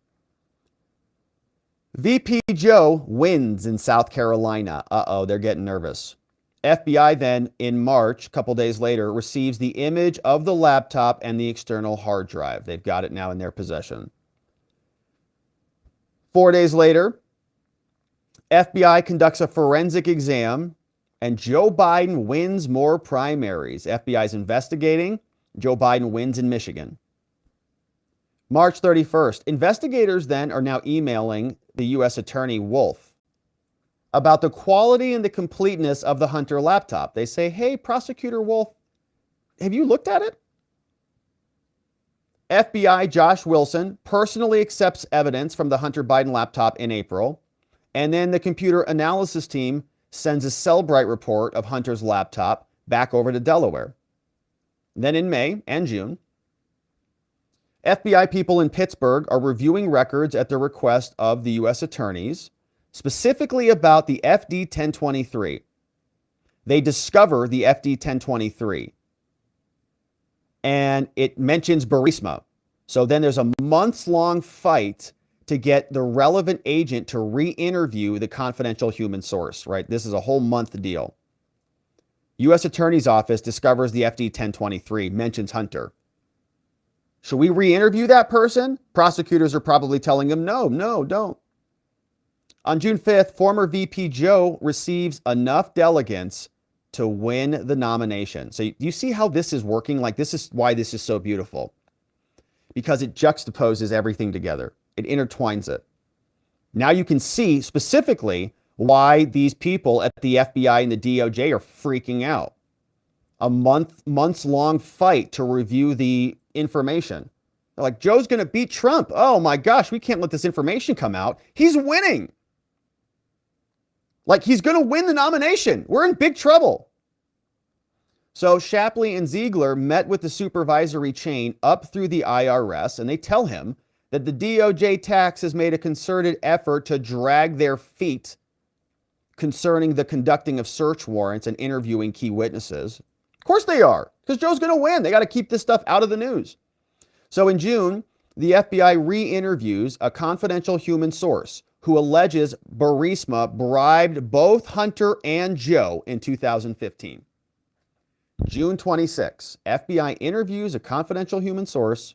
VP Joe wins in South Carolina. Uh-oh, they're getting nervous. FBI then, in March, a couple days later, receives the image of the laptop and the external hard drive. They've got it now in their possession. 4 days later, FBI conducts a forensic exam, and Joe Biden wins more primaries. FBI's investigating. Joe Biden wins in Michigan. March 31st, investigators then are now emailing the U.S. Attorney Wolf about the quality and the completeness of the Hunter laptop. They say, hey, Prosecutor Wolf, have you looked at it? FBI Josh Wilson personally accepts evidence from the Hunter Biden laptop in April, and then the computer analysis team sends a Cellbrite report of Hunter's laptop back over to Delaware. Then in May and June, FBI people in Pittsburgh are reviewing records at the request of the U.S. attorneys, specifically about the FD 1023. They discover the FD 1023, and it mentions Burisma. So then there's a months-long fight to get the relevant agent to re-interview the confidential human source, right? This is a whole month deal. U.S. Attorney's Office discovers the FD 1023, mentions Hunter. Should we re-interview that person? Prosecutors are probably telling them, no, don't. On June 5th, former VP Joe receives enough delegates to win the nomination. So you see how this is working? Like, this is why this is so beautiful. Because it juxtaposes everything together. It intertwines it. Now you can see specifically why these people at the FBI and the DOJ are freaking out. A months-long fight to review the information. They're like, Joe's going to beat Trump. Oh my gosh, we can't let this information come out. He's winning. Like, he's going to win the nomination. We're in big trouble. So Shapley and Ziegler met with the supervisory chain up through the IRS, and they tell him that the DOJ tax has made a concerted effort to drag their feet concerning the conducting of search warrants and interviewing key witnesses. Of course they are, because Joe's going to win. They got to keep this stuff out of the news. So in June, the FBI re-interviews a confidential human source who alleges Burisma bribed both Hunter and Joe in 2015. June 26, FBI interviews a confidential human source,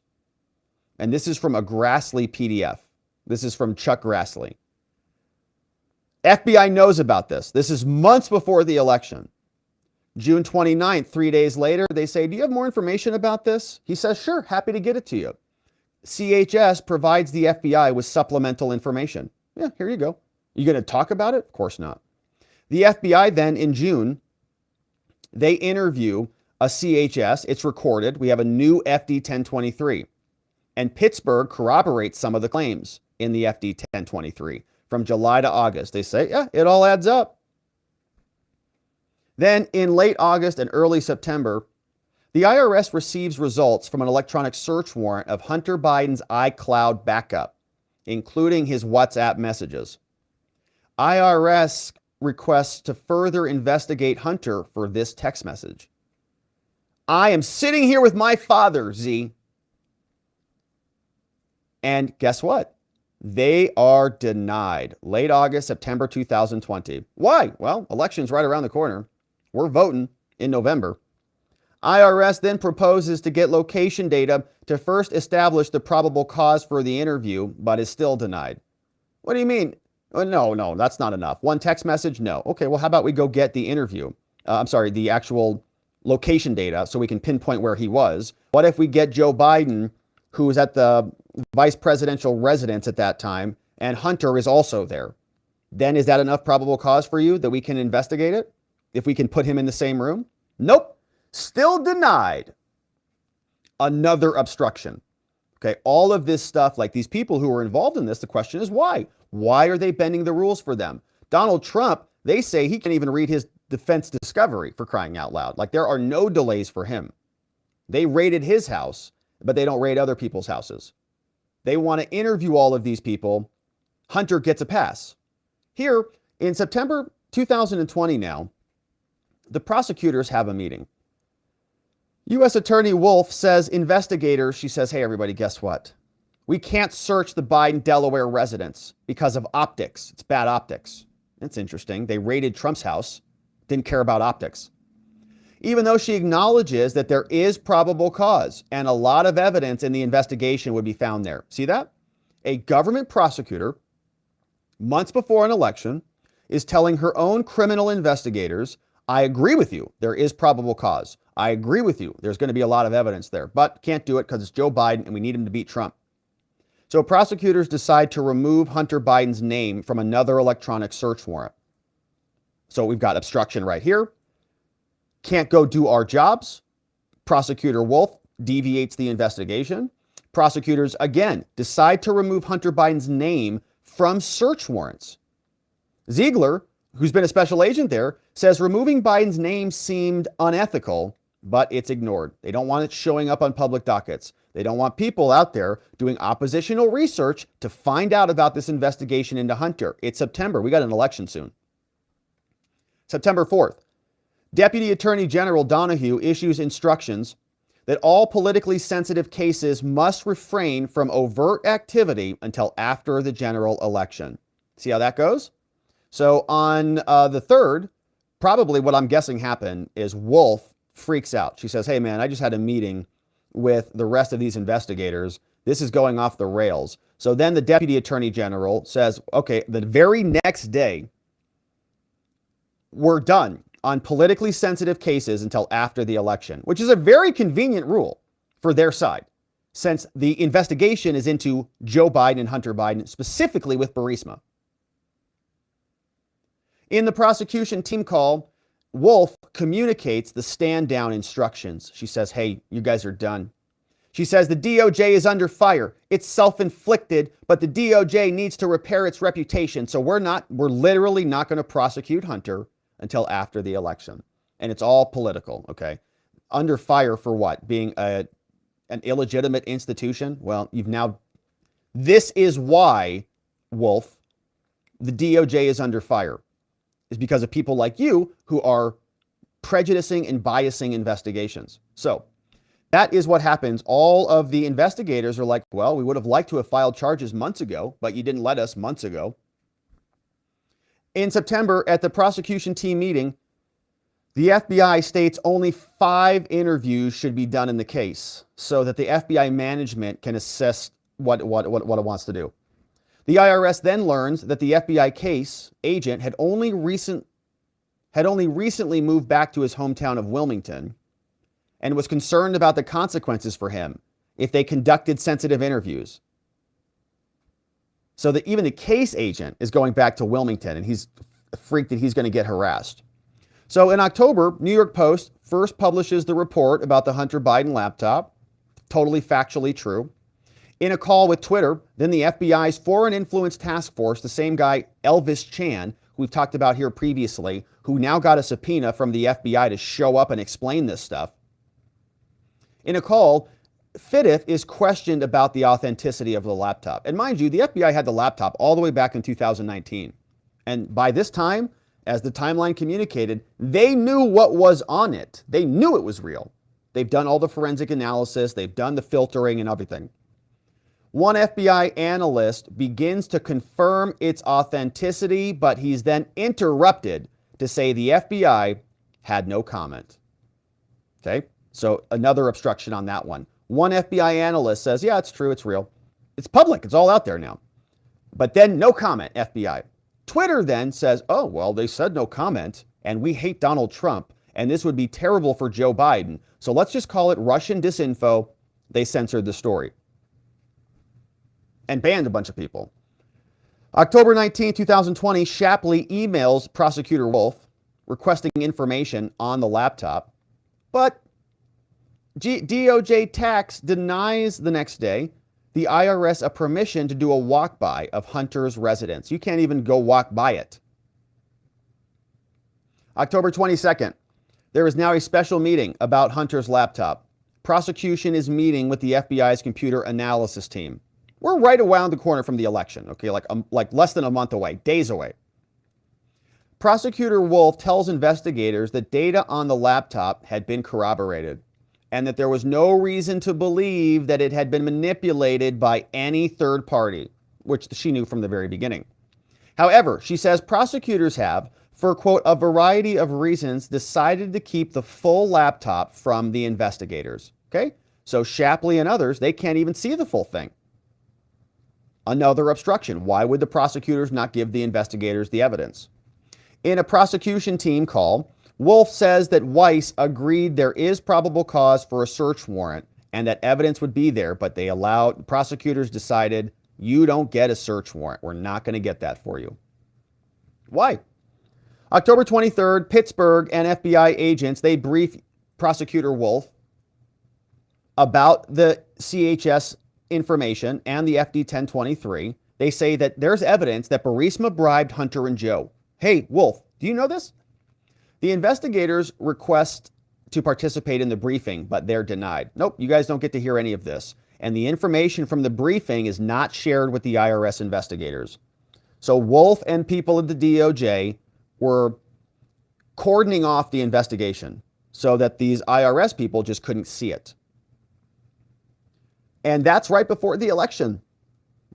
and this is from a Grassley PDF. This is from Chuck Grassley. FBI knows about this. This is months before the election. June 29th, 3 days later, they say, do you have more information about this? He says, sure, happy to get it to you. CHS provides the FBI with supplemental information. Yeah, here you go. You going to talk about it? Of course not. The FBI then in June, they interview a CHS. It's recorded. We have a new FD 1023. And Pittsburgh corroborates some of the claims in the FD 1023 from July to August. They say, yeah, it all adds up. Then in late August and early September, the IRS receives results from an electronic search warrant of Hunter Biden's iCloud backup, including his WhatsApp messages. IRS requests to further investigate Hunter for this text message. I am sitting here with my father, Z. And guess what? They are denied. Late August, September 2020. Why? Well, election's right around the corner. We're voting in November. IRS then proposes to get location data to first establish the probable cause for the interview, but is still denied. What do you mean? No, that's not enough. One text message? No. Okay, well, how about we go get the interview? The actual location data so we can pinpoint where he was. What if we get Joe Biden, who was at the vice presidential residence at that time, and Hunter is also there. Then is that enough probable cause for you that we can investigate it? If we can put him in the same room? Nope. Still denied. Another obstruction. Okay, all of this stuff, like these people who were involved in this, the question is why? Why are they bending the rules for them? Donald Trump, they say he can't even read his defense discovery, for crying out loud. Like, there are no delays for him. They raided his house, but they don't raid other people's houses. They want to interview all of these people. Hunter gets a pass. Here, in September 2020 now, the prosecutors have a meeting. U.S. Attorney Wolf says investigators, she says, hey, everybody, guess what? We can't search the Biden Delaware residence because of optics. It's bad optics. That's interesting. They raided Trump's house, didn't care about optics. Even though she acknowledges that there is probable cause and a lot of evidence in the investigation would be found there. See that? A government prosecutor, months before an election, is telling her own criminal investigators, I agree with you, there is probable cause. I agree with you, there's going to be a lot of evidence there, but can't do it because it's Joe Biden and we need him to beat Trump. So prosecutors decide to remove Hunter Biden's name from another electronic search warrant. So we've got obstruction right here. Can't go do our jobs. Prosecutor Wolf deviates the investigation. Prosecutors, again, decide to remove Hunter Biden's name from search warrants. Ziegler, who's been a special agent there, says removing Biden's name seemed unethical, but it's ignored. They don't want it showing up on public dockets. They don't want people out there doing oppositional research to find out about this investigation into Hunter. It's September. We got an election soon. September 4th, Deputy Attorney General Donahue issues instructions that all politically sensitive cases must refrain from overt activity until after the general election. See how that goes? So on the 3rd, probably what I'm guessing happened is Wolf freaks out. She says, hey, man, I just had a meeting with the rest of these investigators. This is going off the rails. So then the Deputy Attorney General says, okay, the very next day, we're done on politically sensitive cases until after the election, which is a very convenient rule for their side, since the investigation is into Joe Biden and Hunter Biden, specifically with Burisma. In the prosecution team call, Wolf communicates the stand down instructions. She says, hey, you guys are done. She says the DOJ is under fire. It's self-inflicted, but the DOJ needs to repair its reputation. So we're literally not going to prosecute Hunter until after the election. And it's all political, okay? Under fire for what? Being an illegitimate institution? Well, this is why, Wolf, the DOJ is under fire. Is because of people like you who are prejudicing and biasing investigations. So that is what happens. All of the investigators are like, well, we would have liked to have filed charges months ago, but you didn't let us months ago. In September, at the prosecution team meeting, the FBI states only 5 interviews should be done in the case so that the FBI management can assess what it wants to do. The IRS then learns that the FBI case agent had only recently moved back to his hometown of Wilmington and was concerned about the consequences for him if they conducted sensitive interviews. So that even the case agent is going back to Wilmington and he's freaked that he's going to get harassed. So in October, New York Post first publishes the report about the Hunter Biden laptop. Totally factually true. In a call with Twitter, then the FBI's Foreign Influence Task Force, the same guy, Elvis Chan, who we've talked about here previously, who now got a subpoena from the FBI to show up and explain this stuff. In a call, Fittith is questioned about the authenticity of the laptop. And mind you, the FBI had the laptop all the way back in 2019. And by this time, as the timeline communicated, they knew what was on it. They knew it was real. They've done all the forensic analysis. They've done the filtering and everything. One FBI analyst begins to confirm its authenticity, but he's then interrupted to say the FBI had no comment. Okay, so another obstruction on that one. One FBI analyst says, yeah, it's true, it's real. It's public, it's all out there now. But then no comment, FBI. Twitter then says, oh, well, they said no comment, and we hate Donald Trump, and this would be terrible for Joe Biden. So let's just call it Russian disinfo. They censored the story. and banned a bunch of people. October 19, 2020, Shapley emails Prosecutor Wolf requesting information on the laptop, but DOJ Tax denies the next day the IRS a permission to do a walk-by of Hunter's residence. You can't even go walk by it. October 22nd, there is now a special meeting about Hunter's laptop. Prosecution is meeting with the FBI's computer analysis team. We're right around the corner from the election, okay, like less than a month away, days away. Prosecutor Wolf tells investigators that data on the laptop had been corroborated and that there was no reason to believe that it had been manipulated by any third party, which she knew from the very beginning. However, she says prosecutors have, for, quote, a variety of reasons, decided to keep the full laptop from the investigators. Okay? So Shapley and others, they can't even see the full thing. Another obstruction. Why would the prosecutors not give the investigators the evidence? In a prosecution team call, Wolf says that Weiss agreed there is probable cause for a search warrant and that evidence would be there, but prosecutors decided, you don't get a search warrant. We're not going to get that for you. Why? October 23rd, Pittsburgh and FBI agents, they brief Prosecutor Wolf about the CHS information and the FD 1023. They say that there's evidence that Burisma bribed Hunter and Joe. Hey, Wolf, do you know this? The investigators request to participate in the briefing, but they're denied. Nope, you guys don't get to hear any of this. And the information from the briefing is not shared with the IRS investigators. So Wolf and people at the DOJ were cordoning off the investigation so that these IRS people just couldn't see it. And that's right before the election.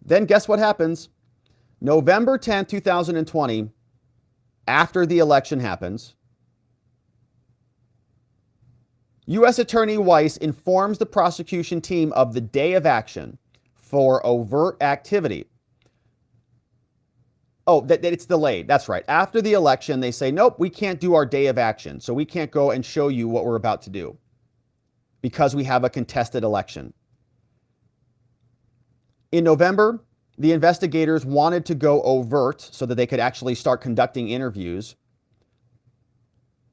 Then guess what happens? November 10th, 2020, after the election happens, U.S. Attorney Weiss informs the prosecution team of the day of action for overt activity. Oh, that it's delayed. That's right. After the election, they say, nope, we can't do our day of action. So we can't go and show you what we're about to do because we have a contested election. In November, the investigators wanted to go overt so that they could actually start conducting interviews.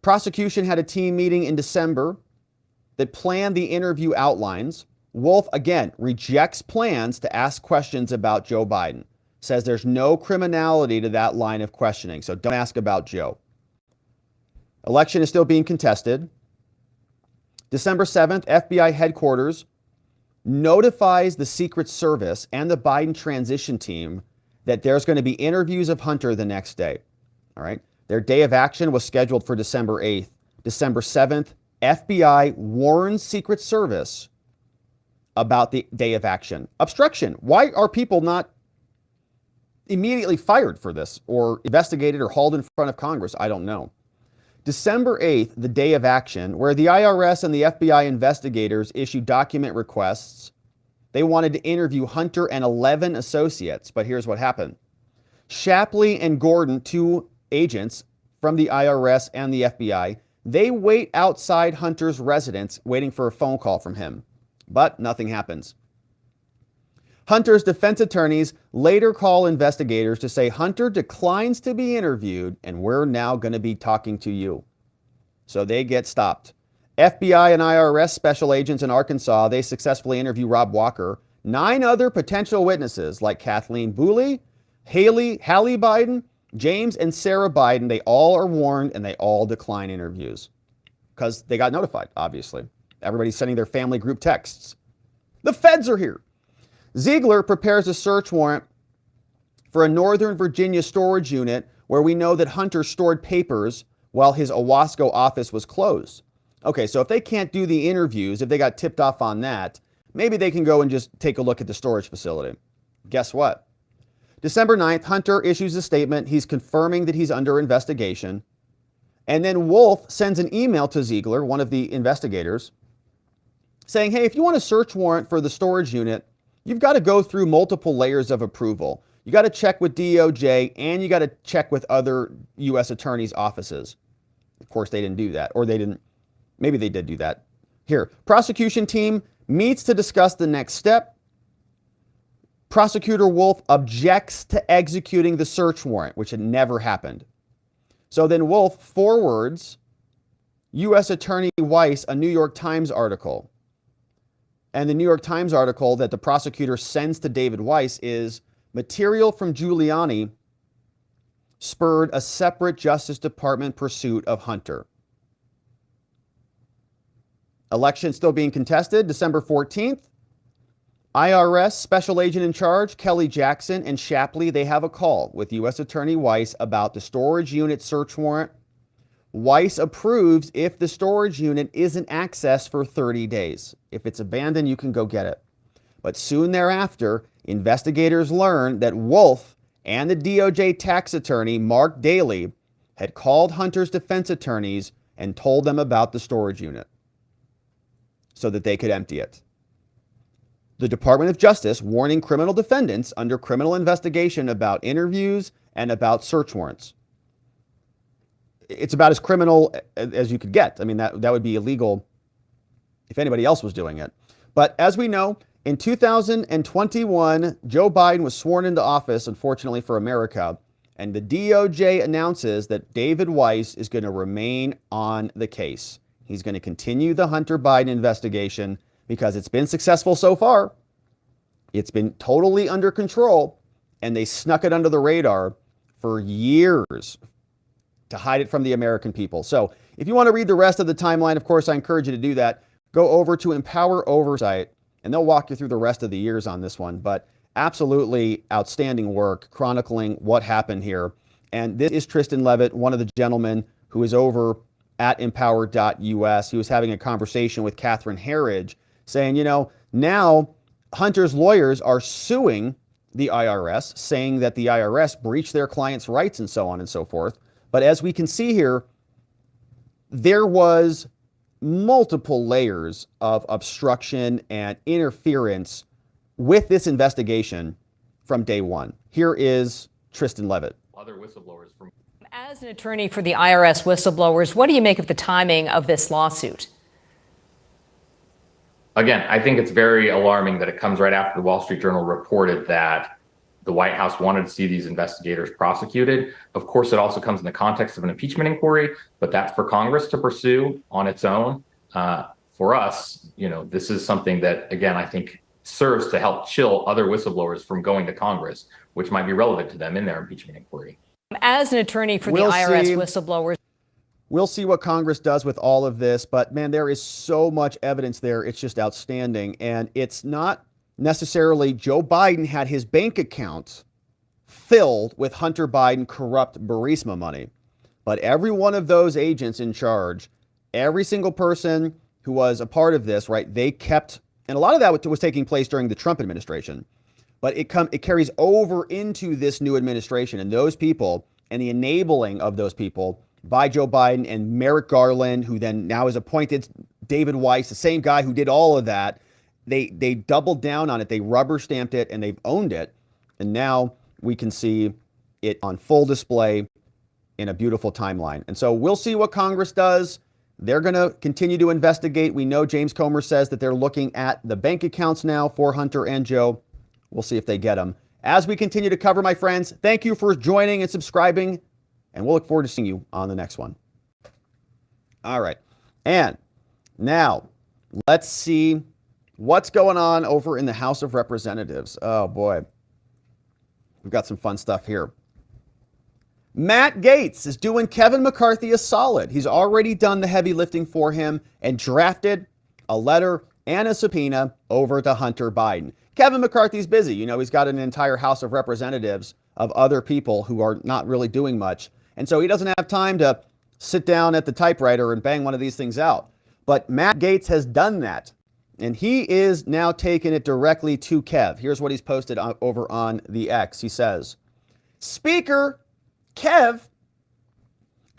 Prosecution had a team meeting in December that planned the interview outlines. Wolf, again, rejects plans to ask questions about Joe Biden. Says there's no criminality to that line of questioning, so don't ask about Joe. Election is still being contested. December 7th, FBI headquarters notifies the Secret Service and the Biden transition team that there's going to be interviews of Hunter the next day. All right. Their day of action was scheduled for December 8th. December 7th, FBI warns Secret Service about the day of action. Obstruction. Why are people not immediately fired for this or investigated or hauled in front of Congress? I don't know. December 8th, the day of action, where the IRS and the FBI investigators issued document requests. They wanted to interview Hunter and 11 associates, but here's what happened. Shapley and Gordon, two agents from the IRS and the FBI, they wait outside Hunter's residence waiting for a phone call from him, but nothing happens. Hunter's defense attorneys later call investigators to say Hunter declines to be interviewed and we're now going to be talking to you. So they get stopped. FBI and IRS special agents in Arkansas, they successfully interview Rob Walker. 9 other potential witnesses like Kathleen Booley, Hallie Biden, James and Sarah Biden, they all are warned and they all decline interviews because they got notified, obviously. Everybody's sending their family group texts. The feds are here. Ziegler prepares a search warrant for a Northern Virginia storage unit where we know that Hunter stored papers while his Owasco office was closed. Okay, so if they can't do the interviews, if they got tipped off on that, maybe they can go and just take a look at the storage facility. Guess what? December 9th, Hunter issues a statement. He's confirming that he's under investigation. And then Wolf sends an email to Ziegler, one of the investigators, saying, hey, if you want a search warrant for the storage unit, you've got to go through multiple layers of approval. You got to check with DOJ and you got to check with other U.S. attorneys' offices. Of course, they didn't do that, or they didn't. Maybe they did do that. Here, prosecution team meets to discuss the next step. Prosecutor Wolf objects to executing the search warrant, which had never happened. So then Wolf forwards U.S. Attorney Weiss a New York Times article. And the New York Times article that the prosecutor sends to David Weiss is material from Giuliani spurred a separate Justice Department pursuit of Hunter. Election still being contested, December 14th. IRS Special Agent in Charge, Kelly Jackson and Shapley, they have a call with U.S. Attorney Weiss about the storage unit search warrant. Weiss approves if the storage unit isn't accessed for 30 days. If it's abandoned, you can go get it. But soon thereafter, investigators learn that Wolf and the DOJ tax attorney, Mark Daly, had called Hunter's defense attorneys and told them about the storage unit so that they could empty it. The Department of Justice warning criminal defendants under criminal investigation about interviews and about search warrants. It's about as criminal as you could get. I mean, that would be illegal if anybody else was doing it. But as we know, in 2021, Joe Biden was sworn into office, unfortunately for America, and the DOJ announces that David Weiss is going to remain on the case. He's going to continue the Hunter Biden investigation because it's been successful so far. It's been totally under control, and they snuck it under the radar for years to hide it from the American people. So if you want to read the rest of the timeline, of course, I encourage you to do that. Go over to Empower Oversight, and they'll walk you through the rest of the years on this one. But absolutely outstanding work chronicling what happened here. And this is Tristan Leavitt, one of the gentlemen who is over at empower.us. He was having a conversation with Catherine Herridge saying, you know, now Hunter's lawyers are suing the IRS, saying that the IRS breached their clients' rights and so on and so forth. But as we can see here, there was multiple layers of obstruction and interference with this investigation from day one. Here is Tristan Leavitt. Other whistleblowers from. As an attorney for the IRS whistleblowers, what do you make of the timing of this lawsuit? Again, I think it's very alarming that it comes right after the Wall Street Journal reported that the White House wanted to see these investigators prosecuted. Of course, it also comes in the context of an impeachment inquiry, but that's for Congress to pursue on its own. For us, you know, this is something that, again, I think serves to help chill other whistleblowers from going to Congress, which might be relevant to them in their impeachment inquiry. As an attorney for the IRS whistleblowers. We'll see what Congress does with all of this, but man, there is so much evidence there. It's just outstanding. And it's not necessarily Joe Biden had his bank account filled with Hunter Biden corrupt Burisma money. But every one of those agents in charge, every single person who was a part of this, right, they kept, and a lot of that was taking place during the Trump administration, but it carries over into this new administration, and those people and the enabling of those people by Joe Biden and Merrick Garland, who then now is appointed David Weiss, the same guy who did all of that. They doubled down on it. They rubber stamped it and they've owned it. And now we can see it on full display in a beautiful timeline. And so we'll see what Congress does. They're going to continue to investigate. We know James Comer says that they're looking at the bank accounts now for Hunter and Joe. We'll see if they get them. As we continue to cover, my friends, thank you for joining and subscribing, and we'll look forward to seeing you on the next one. All right. And now let's see what's going on over in the House of Representatives. Oh, boy. We've got some fun stuff here. Matt Gaetz is doing Kevin McCarthy a solid. He's already done the heavy lifting for him and drafted a letter and a subpoena over to Hunter Biden. Kevin McCarthy's busy. You know, he's got an entire House of Representatives of other people who are not really doing much. And so he doesn't have time to sit down at the typewriter and bang one of these things out. But Matt Gaetz has done that. And he is now taking it directly to Kev. Here's what he's posted over on the X. He says, Speaker Kev,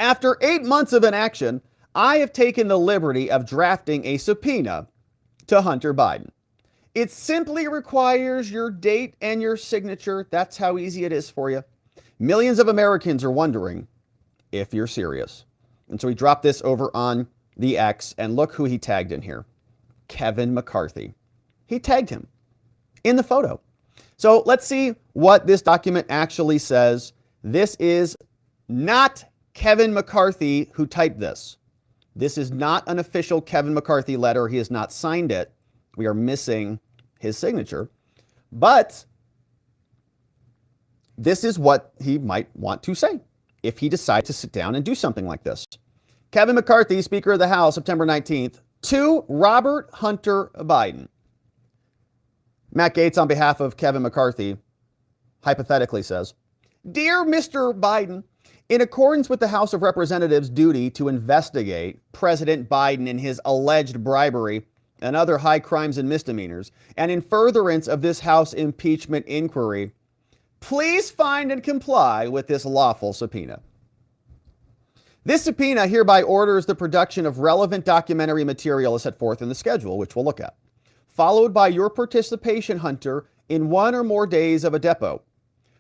after 8 months of inaction, I have taken the liberty of drafting a subpoena to Hunter Biden. It simply requires your date and your signature. That's how easy it is for you. Millions of Americans are wondering if you're serious. And so he dropped this over on the X, and look who he tagged in here. Kevin McCarthy. He tagged him in the photo. So let's see what this document actually says. This is not Kevin McCarthy who typed this. This is not an official Kevin McCarthy letter. He has not signed it. We are missing his signature. But this is what he might want to say if he decides to sit down and do something like this. Kevin McCarthy, Speaker of the House, September 19th, to Robert Hunter Biden. Matt Gaetz, on behalf of Kevin McCarthy, hypothetically says, Dear Mr. Biden, in accordance with the House of Representatives' duty to investigate President Biden and his alleged bribery and other high crimes and misdemeanors, and in furtherance of this House impeachment inquiry, please find and comply with this lawful subpoena. This subpoena hereby orders the production of relevant documentary material as set forth in the schedule, which we'll look at, followed by your participation, Hunter, in one or more days of a depot.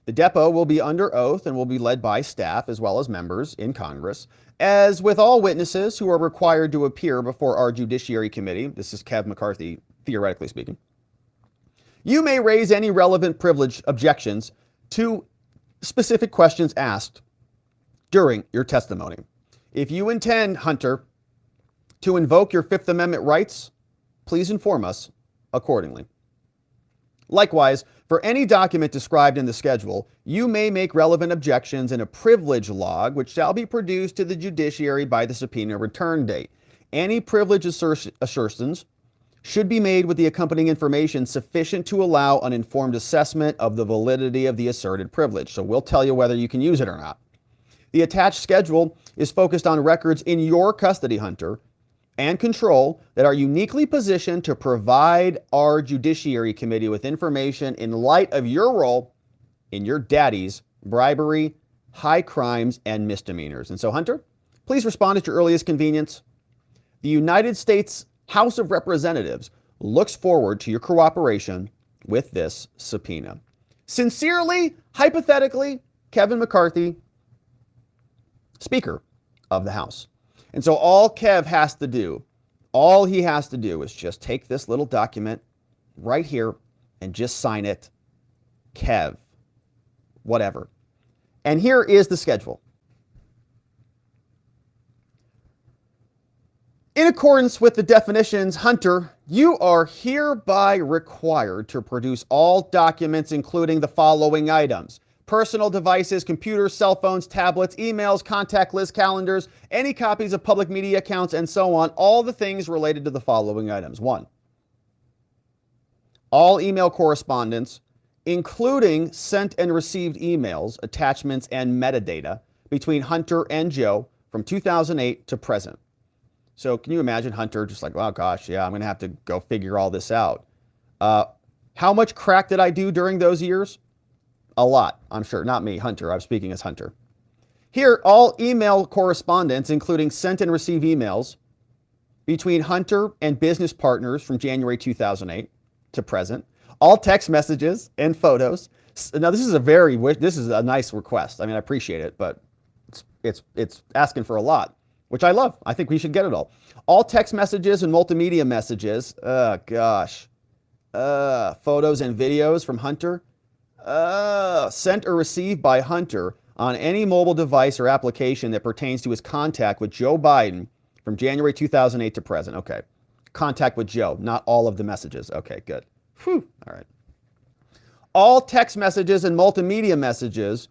The depot will be under oath and will be led by staff as well as members in Congress. As with all witnesses who are required to appear before our Judiciary Committee, this is Kev McCarthy, theoretically speaking, you may raise any relevant privilege objections to specific questions asked during your testimony. If you intend, Hunter, to invoke your Fifth Amendment rights, please inform us accordingly. Likewise, for any document described in the schedule, you may make relevant objections in a privilege log, which shall be produced to the judiciary by the subpoena return date. Any privilege assertions should be made with the accompanying information sufficient to allow an informed assessment of the validity of the asserted privilege. So we'll tell you whether you can use it or not. The attached schedule is focused on records in your custody, Hunter, and control that are uniquely positioned to provide our Judiciary Committee with information in light of your role in your daddy's bribery, high crimes, and misdemeanors. And so, Hunter, please respond at your earliest convenience. The United States House of Representatives looks forward to your cooperation with this subpoena. Sincerely, hypothetically, Kevin McCarthy, Speaker of the House. And so all Kev has to do, all he has to do is just take this little document right here and just sign it, Kev, whatever. And here is the schedule. In accordance with the definitions, Hunter, you are hereby required to produce all documents including the following items: personal devices, computers, cell phones, tablets, emails, contact list, calendars, any copies of public media accounts, and so on, all the things related to the following items. 1, all email correspondence, including sent and received emails, attachments, and metadata between Hunter and Joe from 2008 to present. So can you imagine Hunter just like, oh gosh, yeah, I'm going to have to go figure all this out. How much crack did I do during those years? A lot, I'm sure. Not me, Hunter. I'm speaking as Hunter. Here, all email correspondence, including sent and received emails between Hunter and business partners from January 2008 to present. All text messages and photos. Now, this is a nice request. I mean, I appreciate it, but it's asking for a lot, which I love. I think we should get it all. All text messages and multimedia messages. Oh, gosh. Photos and videos from Hunter. Sent or received by Hunter on any mobile device or application that pertains to his contact with Joe Biden from January 2008 to present. Okay. Contact with Joe, not all of the messages. Okay, good. Whew. All right. All text messages and multimedia messages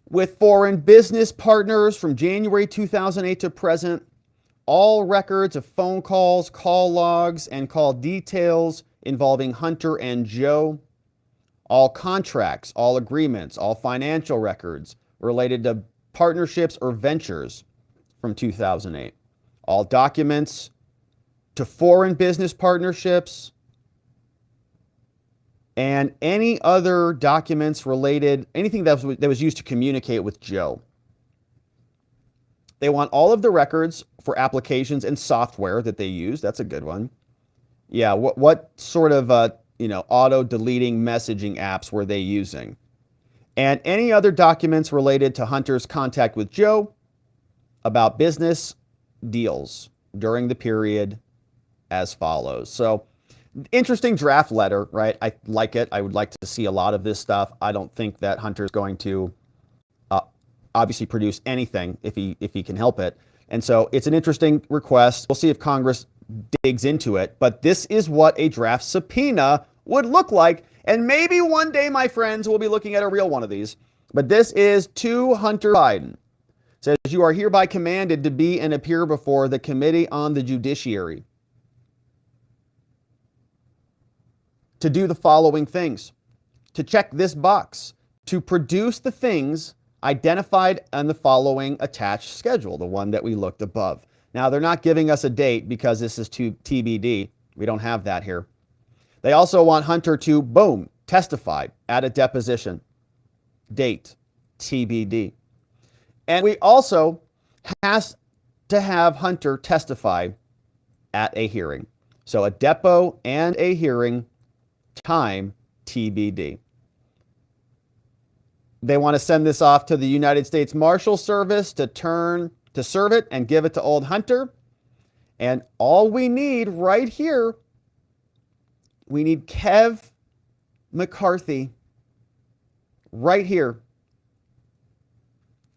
with foreign business partners from January 2008 to present. All records of phone calls, call logs, and call details involving Hunter and Joe. All contracts, all agreements, all financial records related to partnerships or ventures from 2008. All documents to foreign business partnerships and any other documents related, anything that was used to communicate with Joe. They want all of the records for applications and software that they use. That's a good one. Yeah, what sort of auto-deleting messaging apps were they using? And any other documents related to Hunter's contact with Joe about business deals during the period as follows. So Interesting draft letter, right? I like it. I would like to see a lot of this stuff. I don't think that Hunter's going to obviously produce anything if he can help it. And so it's an interesting request. We'll see if Congress digs into it. But this is what a draft subpoena would look like. And maybe one day, my friends, we'll be looking at a real one of these. But this is to Hunter Biden. It says, you are hereby commanded to be and appear before the Committee on the Judiciary to do the following things: to check this box, to produce the things identified on the following attached schedule, the one that we looked above. Now, they're not giving us a date because this is to TBD. We don't have that here. They also want Hunter to, boom, testify at a deposition. Date, TBD. And we also has to have Hunter testify at a hearing. So a depo and a hearing, time, TBD. They want to send this off to the United States Marshal Service to serve it and give it to old Hunter. And all we need right here, we need Kev McCarthy right here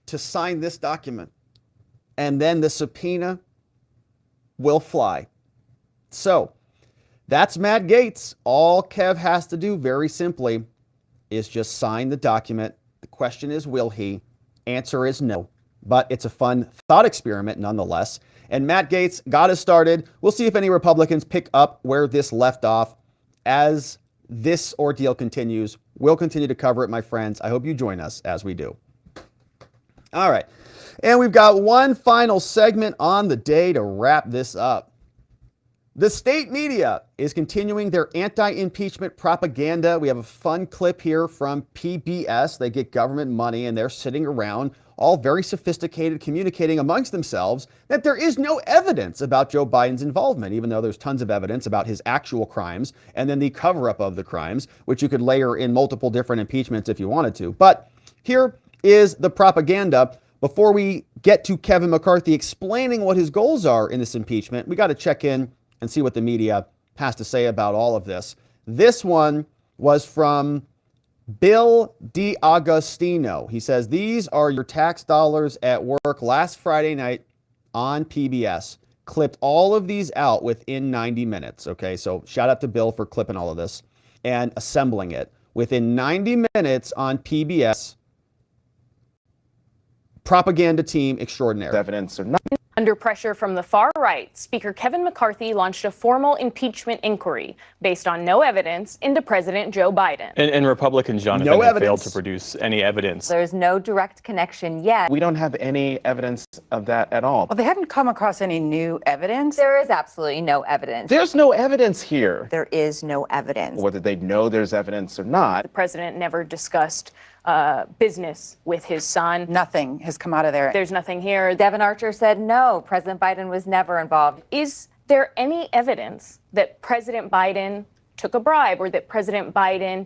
to sign this document. And then the subpoena will fly. So that's Matt Gaetz. All Kev has to do, very simply, is just sign the document. The question is, will he? Answer is no. But it's a fun thought experiment nonetheless. And Matt Gaetz got us started. We'll see if any Republicans pick up where this left off. As this ordeal continues, we'll continue to cover it, my friends. I hope you join us as we do. All right. And we've got one final segment on the day to wrap this up. The state media is continuing their anti-impeachment propaganda. We have a fun clip here from PBS. They get government money and they're sitting around, all very sophisticated, communicating amongst themselves that there is no evidence about Joe Biden's involvement, even though there's tons of evidence about his actual crimes and then the cover-up of the crimes, which you could layer in multiple different impeachments if you wanted to. But here is the propaganda. Before we get to Kevin McCarthy explaining what his goals are in this impeachment, we got to check in and see what the media has to say about all of this. This one was from Bill D'Agostino. He says, these are your tax dollars at work last Friday night on PBS. Clipped all of these out within 90 minutes. Okay, so shout out to Bill for clipping all of this and assembling it. Within 90 minutes on PBS, propaganda team extraordinary. Evidence or not. Under pressure from the far right, Speaker Kevin McCarthy launched a formal impeachment inquiry based on no evidence into President Joe Biden. And Republicans, Jonathan, have failed to produce any evidence. There's no direct connection yet. We don't have any evidence of that at all. Well, they haven't come across any new evidence. There is absolutely no evidence. There's no evidence here. There is no evidence. Whether they know there's evidence or not. The president never discussed business with his son. Nothing has come out of there. There's nothing here. Devin Archer said no, President Biden was never involved. Is there any evidence that President Biden took a bribe or that President Biden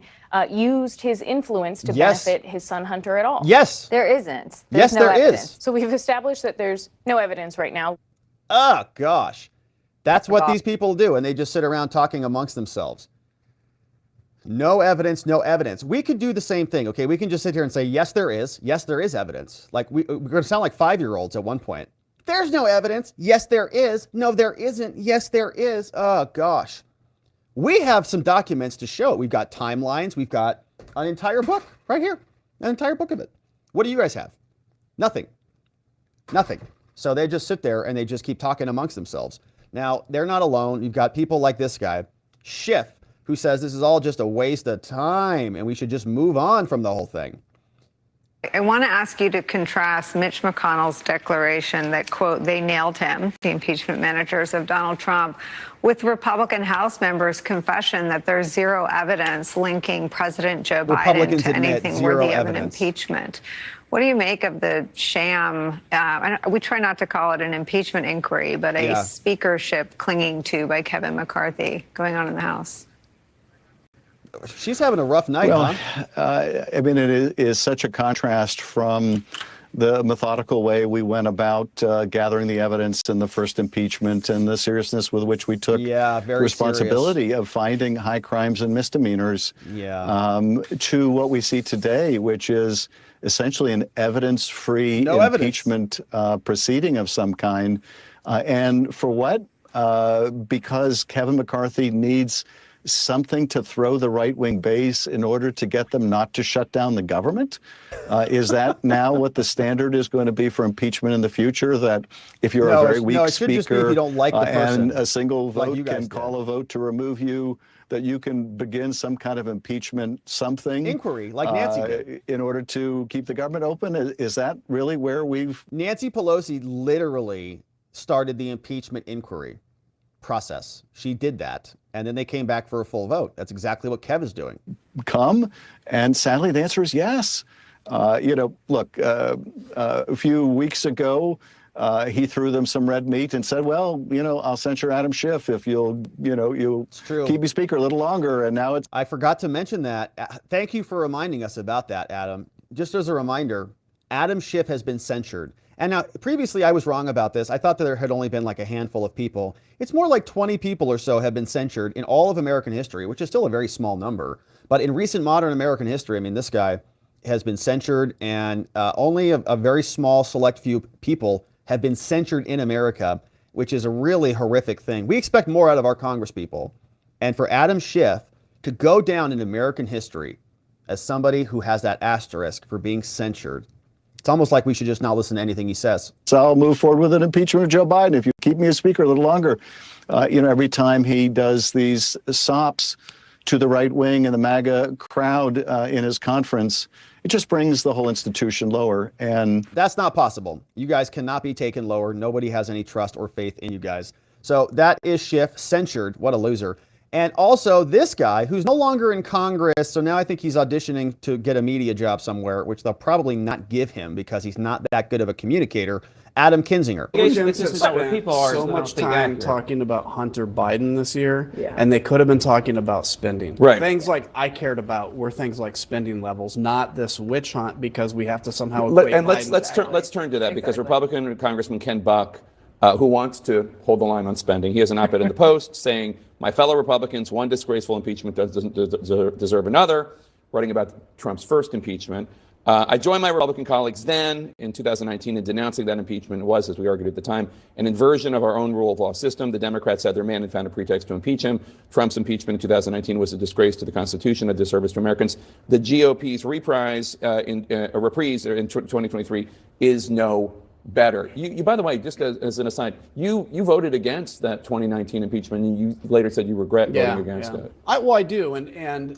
used his influence to benefit his son Hunter at all? Yes. There isn't. Yes, no there evidence. is. So we've established that there's no evidence right now. Oh, gosh. That's what these people do, and they just sit around talking amongst themselves. No evidence, no evidence. We could do the same thing, okay? We can just sit here and say, yes, there is. Yes, there is evidence. Like, we're going to sound like 5-year-olds at one point. There's no evidence. Yes, there is. No, there isn't. Yes, there is. Oh, gosh. We have some documents to show. We've got timelines. We've got an entire book right here. An entire book of it. What do you guys have? Nothing. Nothing. So they just sit there and they just keep talking amongst themselves. Now, they're not alone. You've got people like this guy, Schiff, who says this is all just a waste of time and we should just move on from the whole thing. I want to ask you to contrast Mitch McConnell's declaration that, quote, they nailed him, the impeachment managers of Donald Trump, with Republican House members' confession that there's zero evidence linking President Joe Biden to anything worthy of an impeachment. What do you make of the sham? We try not to call it an impeachment inquiry, but a speakership clinging to by Kevin McCarthy going on in the House. She's having a rough night, I mean, it is such a contrast from the methodical way we went about gathering the evidence in the first impeachment and the seriousness with which we took responsibility of finding high crimes and misdemeanors to what we see today, which is essentially an evidence-free impeachment proceeding of some kind. And for what? Because Kevin McCarthy needs something to throw the right-wing base in order to get them not to shut down the government? Is that now what the standard is going to be for impeachment in the future? That if you're a very weak speaker you don't like the person, and a single vote can call a vote to remove you, that you can begin some kind of impeachment inquiry like Nancy did in order to keep the government open? Is that really where we've... Nancy Pelosi literally started the impeachment inquiry process. She did that, and then they came back for a full vote. That's exactly what Kev is doing. And sadly, the answer is yes. Look, a few weeks ago, he threw them some red meat and said, well, I'll censure Adam Schiff if you'll keep me speaker a little longer. And now it's... I forgot to mention that. Thank you for reminding us about that, Adam. Just as a reminder, Adam Schiff has been censured. And now, previously, I was wrong about this. I thought that there had only been like a handful of people. It's more like 20 people or so have been censured in all of American history, which is still a very small number. But in recent modern American history, I mean, this guy has been censured, and only a very small select few people have been censured in America, which is a really horrific thing. We expect more out of our congresspeople. And for Adam Schiff to go down in American history as somebody who has that asterisk for being censured, it's almost like we should just not listen to anything he says. So I'll move forward with an impeachment of Joe Biden if you keep me as speaker a little longer. Every time he does these sops to the right wing and the MAGA crowd in his conference, it just brings the whole institution lower. And that's not possible. You guys cannot be taken lower. Nobody has any trust or faith in you guys. So that is Schiff, censured. What a loser. And also this guy who's no longer in Congress, so now I think he's auditioning to get a media job somewhere, which they'll probably not give him because he's not that good of a communicator, Adam Kinzinger. So much time talking about Hunter Biden this year, and they could have been talking about spending. Right. Things like I cared about were things like spending levels, not this witch hunt because we have to somehow equate let's turn to that because Republican Congressman Ken Buck, who wants to hold the line on spending. He has an op-ed in the Post saying, my fellow Republicans, one disgraceful impeachment doesn't deserve another, writing about Trump's first impeachment. I joined my Republican colleagues then in 2019 in denouncing that impeachment was, as we argued at the time, an inversion of our own rule of law system. The Democrats had their man and found a pretext to impeach him. Trump's impeachment in 2019 was a disgrace to the Constitution, a disservice to Americans. The GOP's reprise in 2023 is no better. You, by the way, just as an aside, you voted against that 2019 impeachment, and you later said you regret voting against it. I do,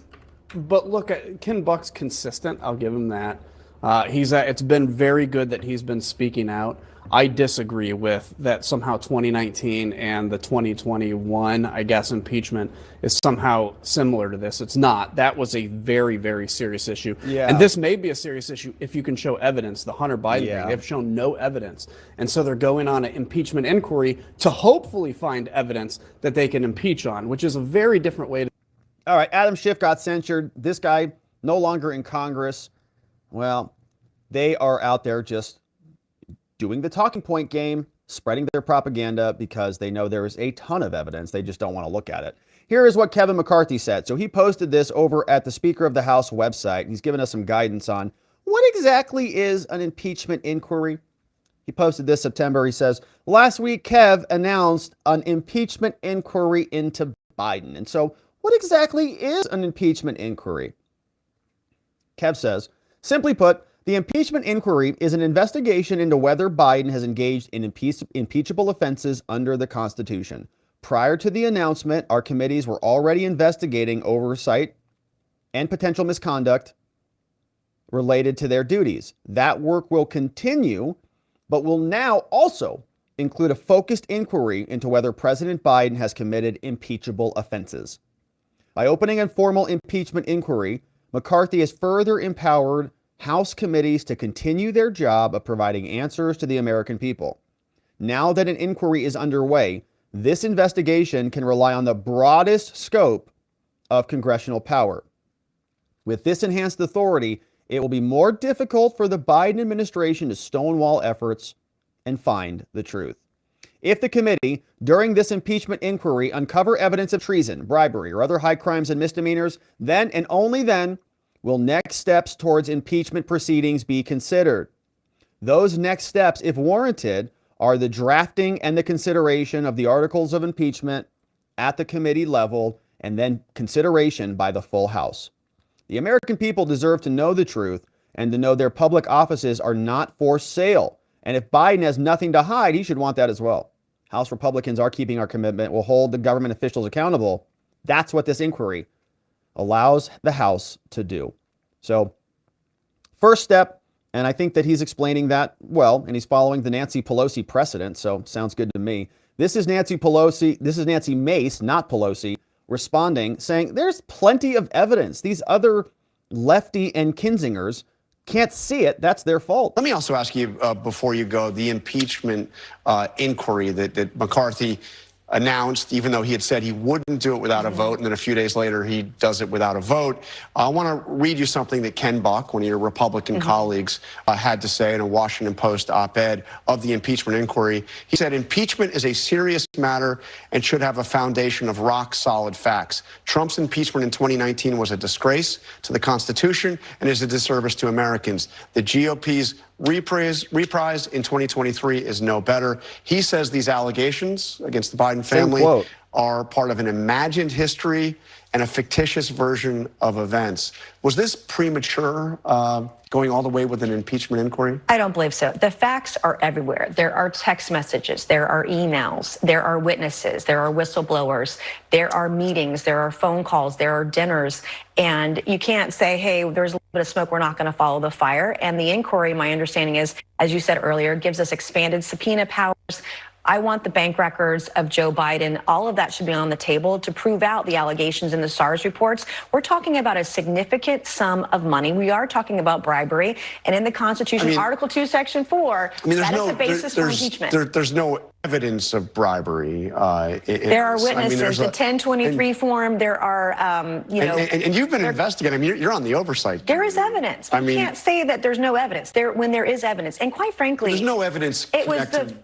but look, Ken Buck's consistent. I'll give him that. It's been very good that he's been speaking out. I disagree with that somehow 2019 and the 2021, I guess, impeachment is somehow similar to this. It's not. That was a very, very serious issue. Yeah. And this may be a serious issue if you can show evidence. The Hunter Biden thing, they've shown no evidence. And so they're going on an impeachment inquiry to hopefully find evidence that they can impeach on, which is a very different way to... All right, Adam Schiff got censured. This guy no longer in Congress. Well, they are out there just doing the talking point game, spreading their propaganda because they know there is a ton of evidence. They just don't want to look at it. Here is what Kevin McCarthy said. So he posted this over at the Speaker of the House website. He's given us some guidance on what exactly is an impeachment inquiry. He posted this September. He says, last week, Kev announced an impeachment inquiry into Biden. And so what exactly is an impeachment inquiry? Kev says, simply put, the impeachment inquiry is an investigation into whether Biden has engaged in impeachable offenses under the Constitution. Prior to the announcement, our committees were already investigating oversight and potential misconduct related to their duties. That work will continue, but will now also include a focused inquiry into whether President Biden has committed impeachable offenses. By opening a formal impeachment inquiry, McCarthy has further empowered House committees to continue their job of providing answers to the American people. Now that an inquiry is underway, this investigation can rely on the broadest scope of congressional power. With this enhanced authority, it will be more difficult for the Biden administration to stonewall efforts and find the truth. If the committee, during this impeachment inquiry, uncover evidence of treason, bribery, or other high crimes and misdemeanors, then and only then will next steps towards impeachment proceedings be considered. Those next steps, if warranted, are the drafting and the consideration of the articles of impeachment at the committee level and then consideration by the full House. The American people deserve to know the truth and to know their public offices are not for sale. And if Biden has nothing to hide, he should want that as well. House Republicans are keeping our commitment, will hold the government officials accountable. That's what this inquiry allows the House to do. So, first step, and I think that he's explaining that well, and he's following the Nancy Pelosi precedent, so sounds good to me. This is Nancy Mace, not Pelosi, responding, saying there's plenty of evidence. These other lefty and Kinzingers can't see it. That's their fault. Let me also ask you, before you go, the impeachment inquiry that McCarthy announced, even though he had said he wouldn't do it without a vote, and then a few days later he does it without a vote. I want to read you something that Ken Buck, one of your Republican colleagues, had to say in a Washington Post op-ed of the impeachment inquiry. He said, impeachment is a serious matter and should have a foundation of rock-solid facts. Trump's impeachment in 2019 was a disgrace to the Constitution and is a disservice to Americans. The GOP's reprise in 2023 is no better. He says these allegations against the Biden family are part of an imagined history and a fictitious version of events. Was this premature, going all the way with an impeachment inquiry? I don't believe so. The facts are everywhere. There are text messages, there are emails, there are witnesses, there are whistleblowers, there are meetings, there are phone calls, there are dinners. And you can't say, hey, there's a little bit of smoke, we're not going to follow the fire. And the inquiry, my understanding is, as you said earlier, gives us expanded subpoena powers. I want the bank records of Joe Biden. All of that should be on the table to prove out the allegations in the SARS reports. We're talking about a significant sum of money. We are talking about bribery. And in the Constitution, Article 2, Section 4, that is the basis for impeachment. There's no evidence of bribery. There are witnesses. The 1023 form, there are, And you've been investigating. I mean, you're on the oversight. There is evidence. We can't say that there's no evidence. When there is evidence. And quite frankly, there's no evidence. It was the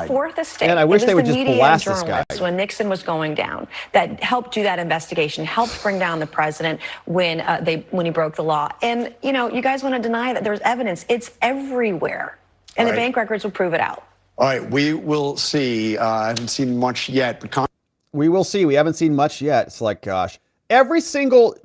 fourth estate. And I wish they would just blast this guy. When Nixon was going down, that helped do that investigation, helped bring down the president when he broke the law. And you guys want to deny that there's evidence? It's everywhere, and the bank records will prove it out. All right, we will see. I haven't seen much yet, but we will see. We haven't seen much yet. It's like, gosh, every single